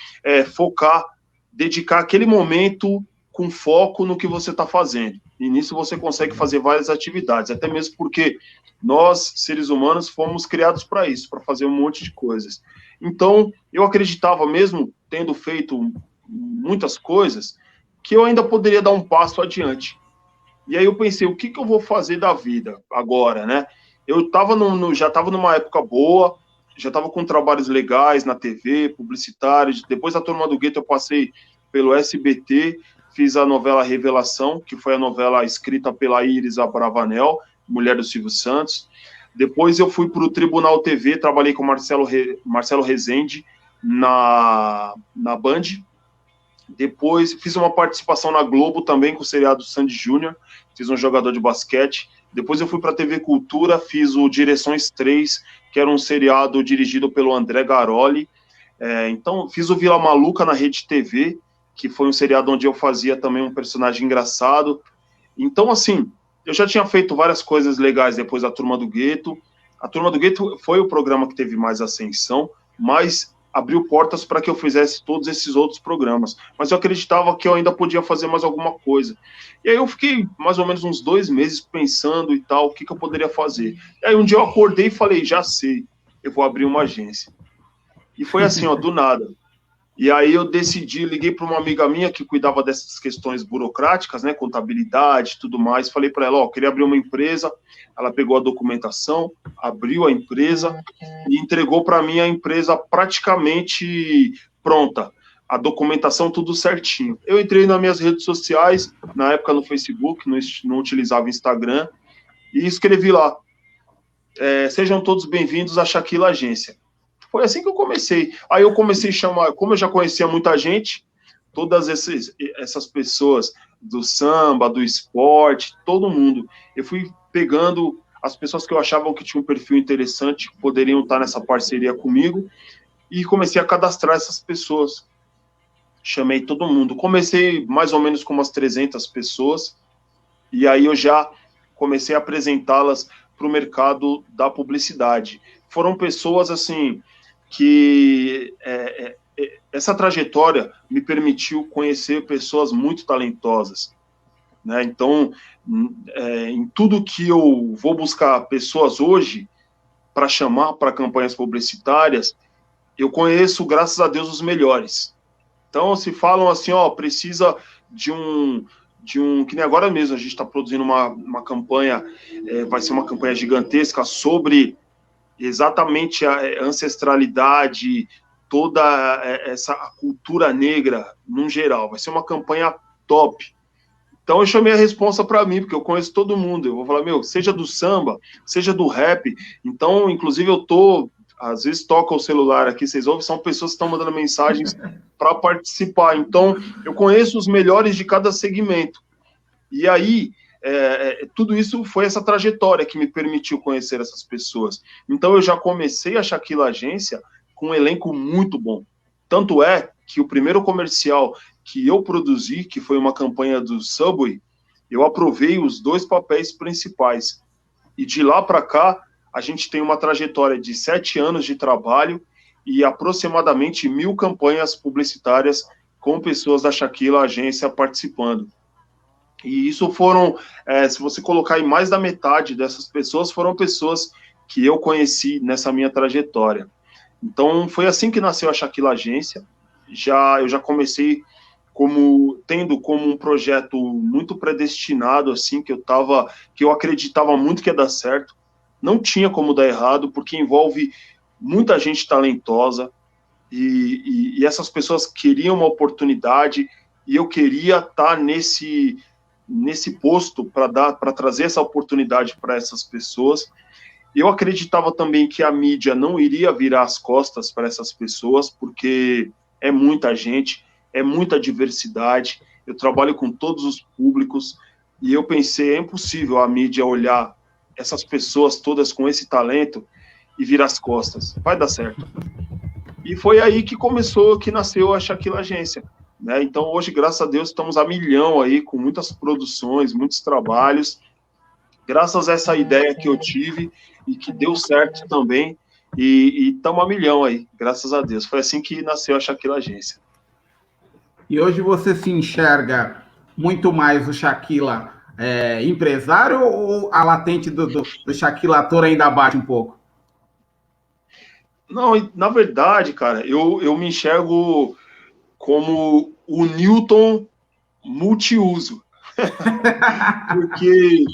focar, dedicar aquele momento com foco no que você está fazendo. E nisso você consegue fazer várias atividades, até mesmo porque nós, seres humanos, fomos criados para isso, para fazer um monte de coisas. Então, eu acreditava, mesmo tendo feito muitas coisas, que eu ainda poderia dar um passo adiante. E aí eu pensei, o que eu vou fazer da vida agora, né? Eu tava já estava numa época boa, já estava com trabalhos legais na TV, publicitários. Depois da Turma do Gueto eu passei pelo SBT, fiz a novela Revelação, que foi a novela escrita pela Iris Abravanel, mulher do Silvio Santos. Depois eu fui para o Tribunal TV, trabalhei com Marcelo Rezende na Band. Depois fiz uma participação na Globo também com o seriado Sandy Júnior, fiz um jogador de basquete. Depois eu fui para a TV Cultura, fiz o Direções 3, que era um seriado dirigido pelo André Garoli. Então fiz o Vila Maluca na Rede TV, que foi um seriado onde eu fazia também um personagem engraçado. Então, assim, eu já tinha feito várias coisas legais depois da Turma do Gueto. A Turma do Gueto foi o programa que teve mais ascensão, mas abriu portas para que eu fizesse todos esses outros programas. Mas eu acreditava que eu ainda podia fazer mais alguma coisa. E aí eu fiquei mais ou menos uns 2 meses pensando e tal, o que eu poderia fazer. E aí um dia eu acordei e falei, já sei, eu vou abrir uma agência. E foi assim, ó, do nada. E aí eu decidi, liguei para uma amiga minha que cuidava dessas questões burocráticas, né, contabilidade e tudo mais, falei para ela, ó, queria abrir uma empresa. Ela pegou a documentação, abriu a empresa e entregou para mim a empresa praticamente pronta, a documentação tudo certinho. Eu entrei nas minhas redes sociais, na época no Facebook, não utilizava Instagram, e escrevi lá, sejam todos bem-vindos à Shaquila Agência. Foi assim que eu comecei. Aí eu comecei a chamar, como eu já conhecia muita gente, todas essas pessoas do samba, do esporte, todo mundo. Eu fui pegando as pessoas que eu achava que tinham um perfil interessante, que poderiam estar nessa parceria comigo, e comecei a cadastrar essas pessoas. Chamei todo mundo. Comecei mais ou menos com umas 300 pessoas, e aí eu já comecei a apresentá-las para o mercado da publicidade. Foram pessoas, assim, que essa trajetória me permitiu conhecer pessoas muito talentosas, né? Então, em tudo que eu vou buscar pessoas hoje para chamar para campanhas publicitárias, eu conheço, graças a Deus, os melhores. Então, se falam assim, ó, precisa de um que nem agora mesmo, a gente está produzindo uma campanha, vai ser uma campanha gigantesca sobre exatamente a ancestralidade, toda essa cultura negra, no geral. Vai ser uma campanha top. Então eu chamei a responsa para mim, porque eu conheço todo mundo. Eu vou falar, seja do samba, seja do rap. Então, inclusive, às vezes toca o celular aqui, vocês ouvem, são pessoas que estão mandando mensagens para participar. Então, eu conheço os melhores de cada segmento. E aí, tudo isso foi essa trajetória que me permitiu conhecer essas pessoas. Então, eu já comecei a Shaquila Agência com um elenco muito bom. Tanto é que o primeiro comercial que eu produzi, que foi uma campanha do Subway, eu aprovei os 2 papéis principais. E de lá para cá, a gente tem uma trajetória de 7 anos de trabalho e aproximadamente 1.000 campanhas publicitárias com pessoas da Shaquila Agência participando. E isso foram, se você colocar aí, mais da metade dessas pessoas foram pessoas que eu conheci nessa minha trajetória. Então, foi assim que nasceu a Shaquila Agência. Eu já comecei tendo como um projeto muito predestinado, assim, que eu acreditava muito que ia dar certo. Não tinha como dar errado, porque envolve muita gente talentosa, e essas pessoas queriam uma oportunidade, e eu queria estar nesse posto para trazer essa oportunidade para essas pessoas. Eu acreditava também que a mídia não iria virar as costas para essas pessoas, porque é muita gente, é muita diversidade, eu trabalho com todos os públicos, e eu pensei, é impossível a mídia olhar essas pessoas todas com esse talento e virar as costas, vai dar certo. E foi aí que nasceu a Shaquila Agência, né? Então hoje, graças a Deus, estamos a milhão aí, com muitas produções, muitos trabalhos, graças a essa ideia que eu tive e que deu certo também, e estamos a milhão aí, graças a Deus. Foi assim que nasceu a Shaquila Agência. E hoje você se enxerga muito mais o Shaquila empresário, ou a latente do Shaquila ator ainda bate um pouco? Não, na verdade, cara, eu me enxergo como o Newton multiuso. Porque,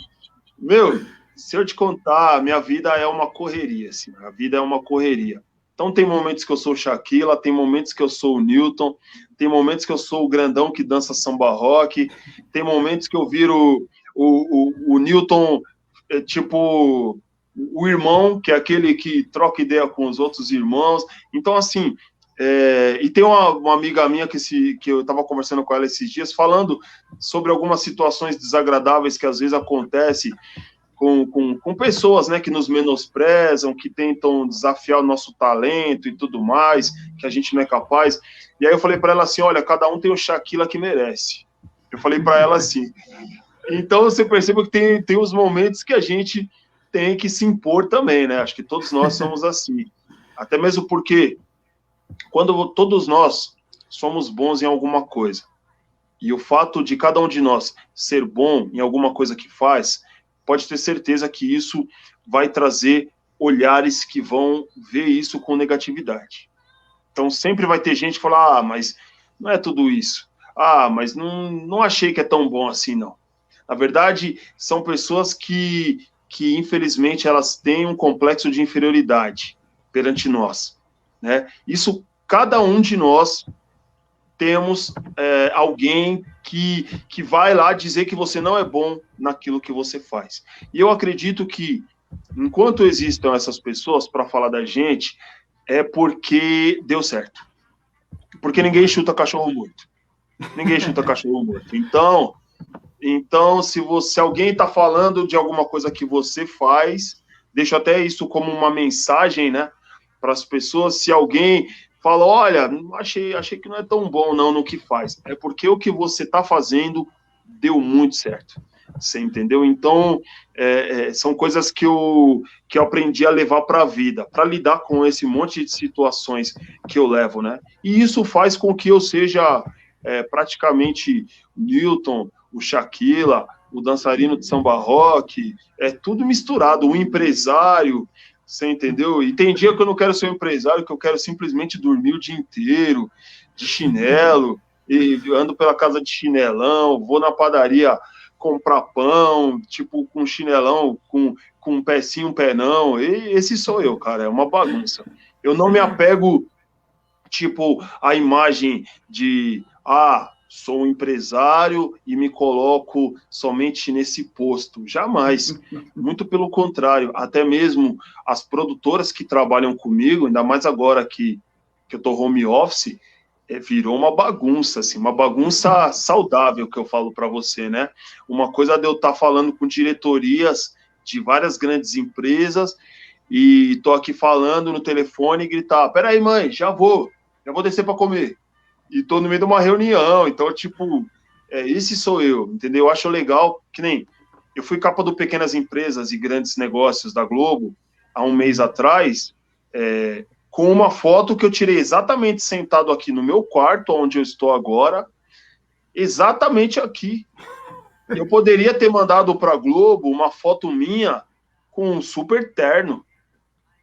meu, se eu te contar, minha vida é uma correria, assim, a vida é uma correria. Então tem momentos que eu sou o Shaquila, tem momentos que eu sou o Newton, tem momentos que eu sou o grandão que dança samba rock, tem momentos que eu viro o Newton, tipo, o irmão, que é aquele que troca ideia com os outros irmãos. Então, assim, e tem uma amiga minha que eu estava conversando com ela esses dias, falando sobre algumas situações desagradáveis que às vezes acontecem com pessoas, né, que nos menosprezam, que tentam desafiar o nosso talento e tudo mais, que a gente não é capaz. E aí eu falei para ela assim, olha, cada um tem o Shaquila que merece. Eu falei para ela assim. Então você percebe que tem os momentos que a gente tem que se impor também, né? Acho que todos nós somos assim. Até mesmo porque quando todos nós somos bons em alguma coisa, e o fato de cada um de nós ser bom em alguma coisa que faz, pode ter certeza que isso vai trazer olhares que vão ver isso com negatividade. Então sempre vai ter gente que fala, mas não é tudo isso. Mas não achei que é tão bom assim, não. Na verdade, são pessoas que infelizmente, elas têm um complexo de inferioridade perante nós, né? Isso, cada um de nós temos alguém que vai lá dizer que você não é bom naquilo que você faz. E eu acredito que, enquanto existam essas pessoas para falar da gente, é porque deu certo. Porque ninguém chuta cachorro morto. Ninguém chuta cachorro morto. Então se alguém está falando de alguma coisa que você faz, deixo até isso como uma mensagem, né, para as pessoas. Se alguém fala, olha, achei que não é tão bom não no que faz, é porque o que você está fazendo deu muito certo. Você entendeu? Então, são coisas que eu aprendi a levar para a vida, para lidar com esse monte de situações que eu levo, né? E isso faz com que eu seja praticamente Newton, o Shaquila, o dançarino de samba rock, tudo misturado, o empresário, você entendeu? E tem dia que eu não quero ser um empresário, que eu quero simplesmente dormir o dia inteiro, de chinelo, e ando pela casa de chinelão, vou na padaria comprar pão, tipo, com chinelão, com um pé sim, um pé não. E esse sou eu, cara, é uma bagunça. Eu não me apego, tipo, à imagem de, sou um empresário e me coloco somente nesse posto. Jamais. Muito pelo contrário. Até mesmo as produtoras que trabalham comigo, ainda mais agora que eu tô home office, virou uma bagunça, assim, uma bagunça saudável, que eu falo para você, né? Uma coisa de eu estar falando com diretorias de várias grandes empresas e tô aqui falando no telefone e gritar, peraí, mãe, já vou descer para comer. E tô no meio de uma reunião, então, tipo, esse sou eu, entendeu? Eu acho legal, que nem eu fui capa do Pequenas Empresas e Grandes Negócios da Globo há um mês atrás, com uma foto que eu tirei exatamente sentado aqui no meu quarto, onde eu estou agora, exatamente aqui. Eu poderia ter mandado para a Globo uma foto minha com um super terno,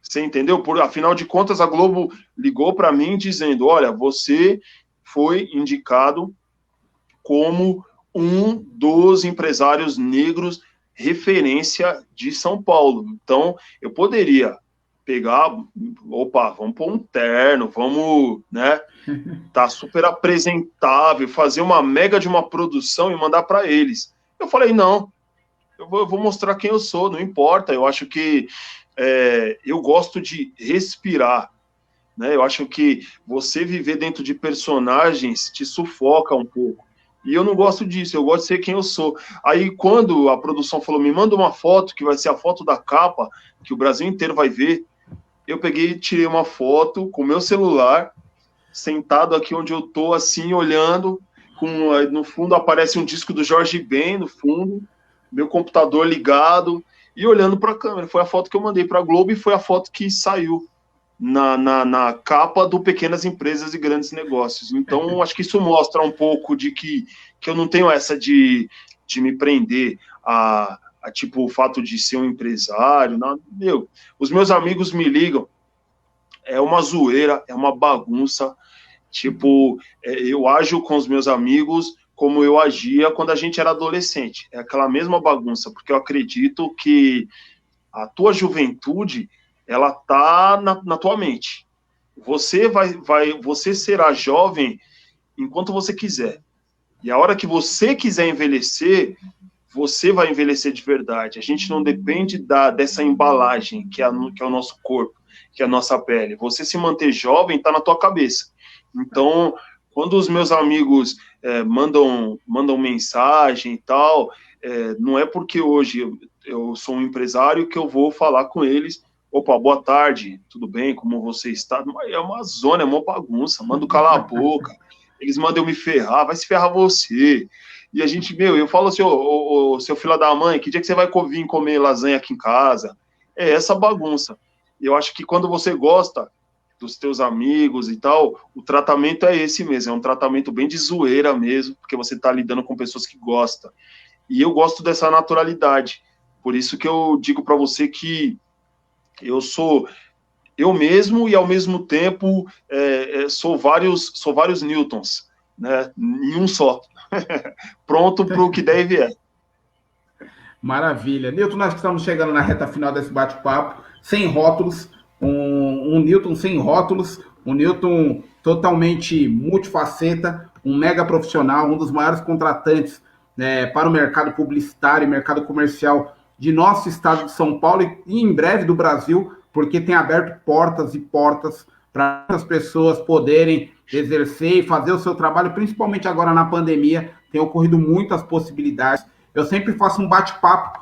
você entendeu? Afinal de contas, a Globo ligou para mim dizendo, olha, você foi indicado como um dos empresários negros referência de São Paulo. Então, eu poderia pegar, opa, vamos pôr um terno, vamos, né, tá super apresentável, fazer uma mega de uma produção e mandar para eles. Eu falei, não, eu vou mostrar quem eu sou, não importa, eu acho que eu gosto de respirar, né? Eu acho que você viver dentro de personagens te sufoca um pouco. E eu não gosto disso, eu gosto de ser quem eu sou. Aí, quando a produção falou, me manda uma foto, que vai ser a foto da capa, que o Brasil inteiro vai ver, eu peguei e tirei uma foto com o meu celular, sentado aqui onde eu tô, assim, olhando, no fundo aparece um disco do Jorge Ben, no fundo, meu computador ligado, e olhando para a câmera. Foi a foto que eu mandei para a Globo e foi a foto que saiu na capa do Pequenas Empresas e Grandes Negócios. Então, acho que isso mostra um pouco de que eu não tenho essa de me prender a tipo, o fato de ser um empresário. Não, os meus amigos me ligam, é uma zoeira, é uma bagunça. Tipo, eu ajo com os meus amigos como eu agia quando a gente era adolescente. É aquela mesma bagunça, porque eu acredito que a tua juventude, ela tá na tua mente. Você será jovem enquanto você quiser. E a hora que você quiser envelhecer, você vai envelhecer de verdade. A gente não depende dessa embalagem que é o nosso corpo, que é a nossa pele. Você se manter jovem está na tua cabeça. Então, quando os meus amigos mandam mensagem e tal, não é porque hoje eu sou um empresário que eu vou falar com eles, opa, boa tarde, tudo bem, como você está? É uma zona, é uma bagunça, mando calar a boca, eles mandam eu me ferrar, vai se ferrar você. E a gente, eu falo assim, ô, seu filho da mãe, que dia que você vai vir comer lasanha aqui em casa? É essa bagunça. Eu acho que quando você gosta dos teus amigos e tal, o tratamento é esse mesmo, é um tratamento bem de zoeira mesmo, porque você está lidando com pessoas que gostam. E eu gosto dessa naturalidade. Por isso que eu digo para você que eu sou eu mesmo e, ao mesmo tempo, sou vários Newtons, né, em um só. Pronto para o que der e vier. Maravilha. Newton, nós estamos chegando na reta final desse bate-papo, sem rótulos, um Newton sem rótulos, um Newton totalmente multifaceta, um mega profissional, um dos maiores contratantes para o mercado publicitário e mercado comercial de nosso estado de São Paulo e em breve do Brasil, porque tem aberto portas e portas para as pessoas poderem exercer e fazer o seu trabalho, principalmente agora na pandemia, tem ocorrido muitas possibilidades. Eu sempre faço um bate-papo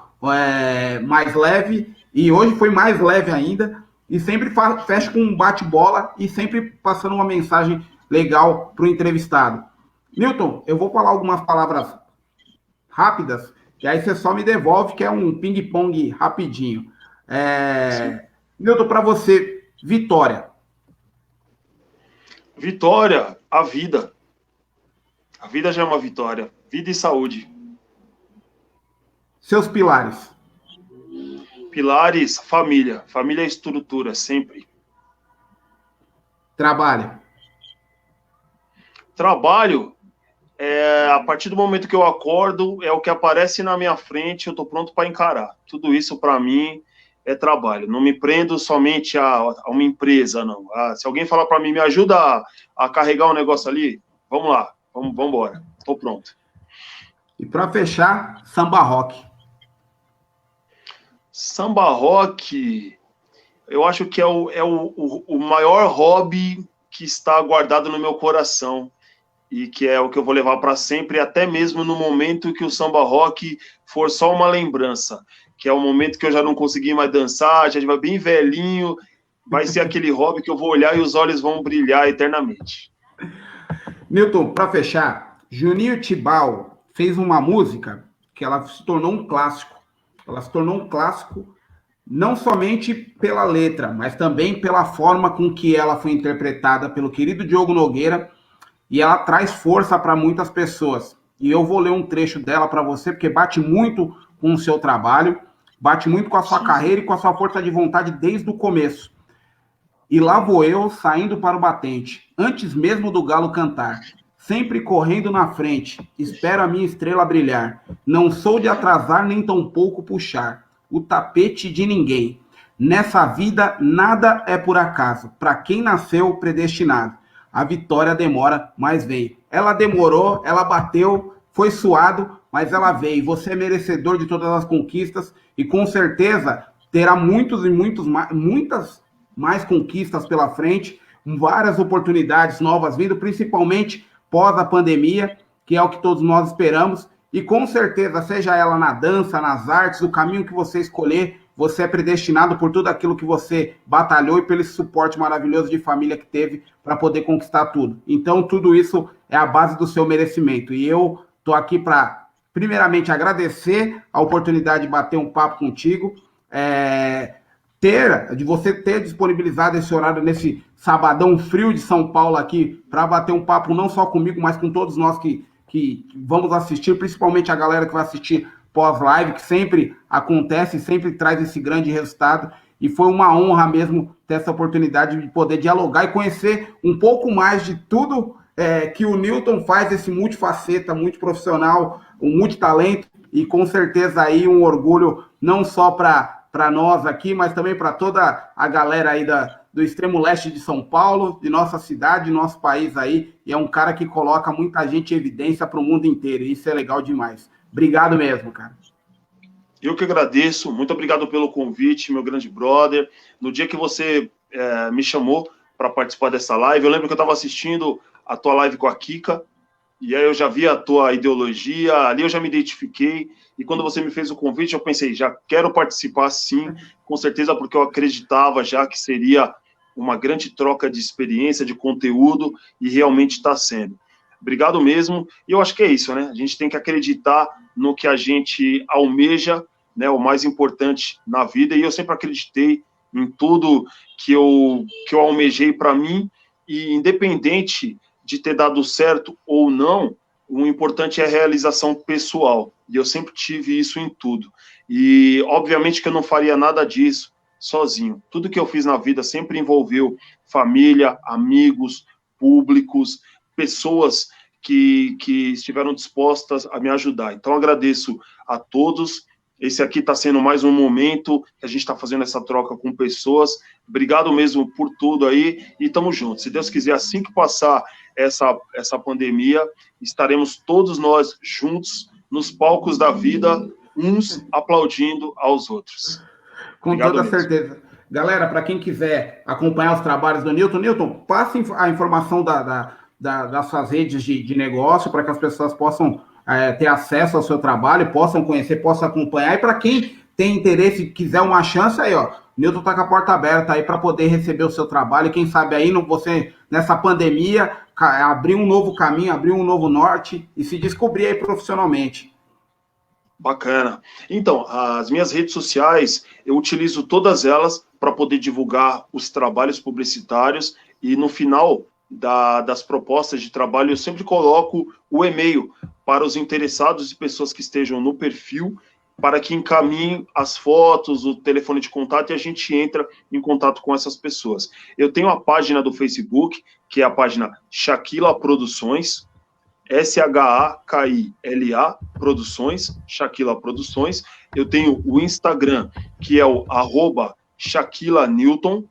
mais leve, e hoje foi mais leve ainda, e sempre fecho com um bate-bola e sempre passando uma mensagem legal para o entrevistado. Newton, eu vou falar algumas palavras rápidas, e aí você só me devolve, que é um ping-pong rapidinho. Newton, para você, vitória. Vitória, a vida. A vida já é uma vitória. Vida e saúde. Seus pilares. Pilares, família. Família é estrutura, sempre. Trabalho. Trabalho, a partir do momento que eu acordo, é o que aparece na minha frente, eu estou pronto para encarar. Tudo isso, para mim, é trabalho. Não me prendo somente a uma empresa, não. Se alguém falar para mim, me ajuda a carregar um negócio ali, vamos lá, vamos embora. Estou pronto. E para fechar, samba rock. Samba rock, eu acho que é o maior hobby que está guardado no meu coração e que é o que eu vou levar para sempre, até mesmo no momento que o samba rock for só uma lembrança, que é o momento que eu já não consegui mais dançar, já vai bem velhinho, vai ser aquele hobby que eu vou olhar e os olhos vão brilhar eternamente. Newton, para fechar, Juninho Tibau fez uma música que ela se tornou um clássico. Ela se tornou um clássico não somente pela letra, mas também pela forma com que ela foi interpretada pelo querido Diogo Nogueira, e ela traz força para muitas pessoas. E eu vou ler um trecho dela para você, porque bate muito com o seu trabalho, bate muito com a sua carreira e com a sua força de vontade desde o começo. E lá vou eu, saindo para o batente, antes mesmo do galo cantar, sempre correndo na frente, espero a minha estrela brilhar. Não sou de atrasar nem tampouco puxar o tapete de ninguém. Nessa vida, nada é por acaso. Para quem nasceu predestinado. A vitória demora, mas veio. Ela demorou, ela bateu, foi suado, mas ela veio. Você é merecedor de todas as conquistas e com certeza terá muitas mais conquistas pela frente, várias oportunidades novas vindo, principalmente pós a pandemia, que é o que todos nós esperamos. E com certeza, seja ela na dança, nas artes, o caminho que você escolher, você é predestinado por tudo aquilo que você batalhou e pelo suporte maravilhoso de família que teve para poder conquistar tudo. Então, tudo isso é a base do seu merecimento. E eu estou aqui para, primeiramente, agradecer a oportunidade de bater um papo contigo, de você ter disponibilizado esse horário nesse sabadão frio de São Paulo aqui para bater um papo não só comigo, mas com todos nós que vamos assistir, principalmente a galera que vai assistir pós-live, que sempre acontece, sempre traz esse grande resultado, e foi uma honra mesmo ter essa oportunidade de poder dialogar e conhecer um pouco mais de tudo que o Newton faz, esse multifaceta, multiprofissional, um multitalento, e com certeza aí um orgulho não só para nós aqui, mas também para toda a galera aí do extremo leste de São Paulo, de nossa cidade, de nosso país aí, e é um cara que coloca muita gente em evidência para o mundo inteiro, e isso é legal demais. Obrigado mesmo, cara. Eu que agradeço, muito obrigado pelo convite, meu grande brother. No dia que você me chamou para participar dessa live, eu lembro que eu estava assistindo a tua live com a Kika, e aí eu já vi a tua ideologia, ali eu já me identifiquei, e quando você me fez o convite, eu pensei, já quero participar sim, com certeza, porque eu acreditava já que seria uma grande troca de experiência, de conteúdo, e realmente está sendo. Obrigado mesmo, e eu acho que é isso, né? A gente tem que acreditar no que a gente almeja, né? O mais importante na vida, e eu sempre acreditei em tudo que eu almejei para mim, e independente de ter dado certo ou não, o importante é a realização pessoal, e eu sempre tive isso em tudo, e obviamente que eu não faria nada disso sozinho. Tudo que eu fiz na vida sempre envolveu família, amigos, públicos, pessoas que estiveram dispostas a me ajudar. Então, agradeço a todos. Esse aqui está sendo mais um momento que a gente está fazendo essa troca com pessoas. Obrigado mesmo por tudo aí e estamos juntos. Se Deus quiser, assim que passar essa pandemia, estaremos todos nós juntos nos palcos da vida, uns aplaudindo aos outros. Com Obrigado toda mesmo. certeza. Galera, para quem quiser acompanhar os trabalhos do Newton, passe a informação das suas redes de negócio para que as pessoas possam ter acesso ao seu trabalho, possam conhecer, possam acompanhar. E para quem tem interesse e quiser uma chance, aí, ó, Newton está com a porta aberta aí para poder receber o seu trabalho. E quem sabe aí, você, nessa pandemia, abrir um novo caminho, abrir um novo norte e se descobrir aí profissionalmente. Bacana. Então, as minhas redes sociais, eu utilizo todas elas para poder divulgar os trabalhos publicitários e no final das propostas de trabalho eu sempre coloco o e-mail para os interessados e pessoas que estejam no perfil para que encaminhem as fotos, o telefone de contato e a gente entra em contato com essas pessoas. Eu tenho a página do Facebook, que é a página Shakila Produções, Shakila Produções, Shakila Produções. Eu tenho o Instagram, que é o @ShakilaNewton,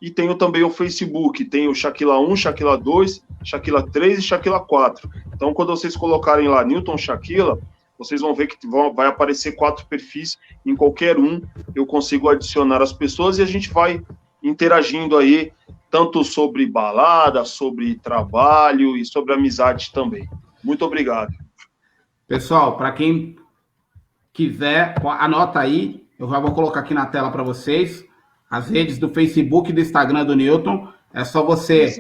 e tenho também o Facebook, tem o Shakila 1, Shakila 2, Shakila 3 e Shakila 4. Então, quando vocês colocarem lá Newton Shakila, vocês vão ver que vai aparecer 4 perfis, em qualquer um eu consigo adicionar as pessoas e a gente vai interagindo aí, tanto sobre balada, sobre trabalho e sobre amizade também. Muito obrigado. Pessoal, para quem quiser, anota aí, eu já vou colocar aqui na tela para vocês, as redes do Facebook e do Instagram do Newton, é só você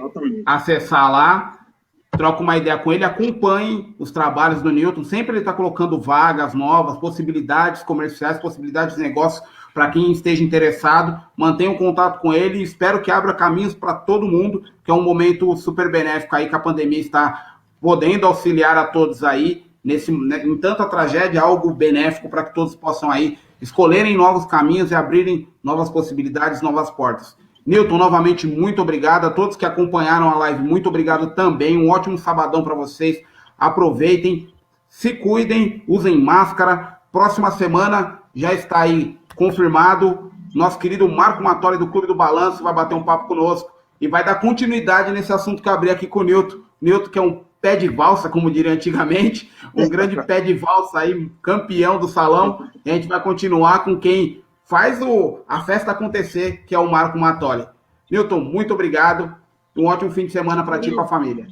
acessar lá, troca uma ideia com ele, acompanhe os trabalhos do Newton, sempre ele está colocando vagas novas, possibilidades comerciais, possibilidades de negócio, para quem esteja interessado, mantenha um contato com ele e espero que abra caminhos para todo mundo, que é um momento super benéfico aí que a pandemia está podendo auxiliar a todos aí, em tanta tragédia, algo benéfico para que todos possam aí escolherem novos caminhos e abrirem novas possibilidades, novas portas. Newton, novamente, muito obrigado. A todos que acompanharam a live, muito obrigado também. Um ótimo sabadão para vocês. Aproveitem, se cuidem, usem máscara. Próxima semana já está aí confirmado nosso querido Marco Matoli do Clube do Balanço vai bater um papo conosco e vai dar continuidade nesse assunto que eu abri aqui com o Nilton. Nilton, que é um pé de valsa, como diria antigamente, um grande pé de valsa aí, campeão do salão. E a gente vai continuar com quem faz a festa acontecer, que é o Marco Matoli. Nilton, muito obrigado. Um ótimo fim de semana para ti e para a família.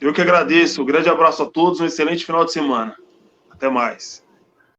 Eu que agradeço. Um grande abraço a todos, um excelente final de semana. Até mais.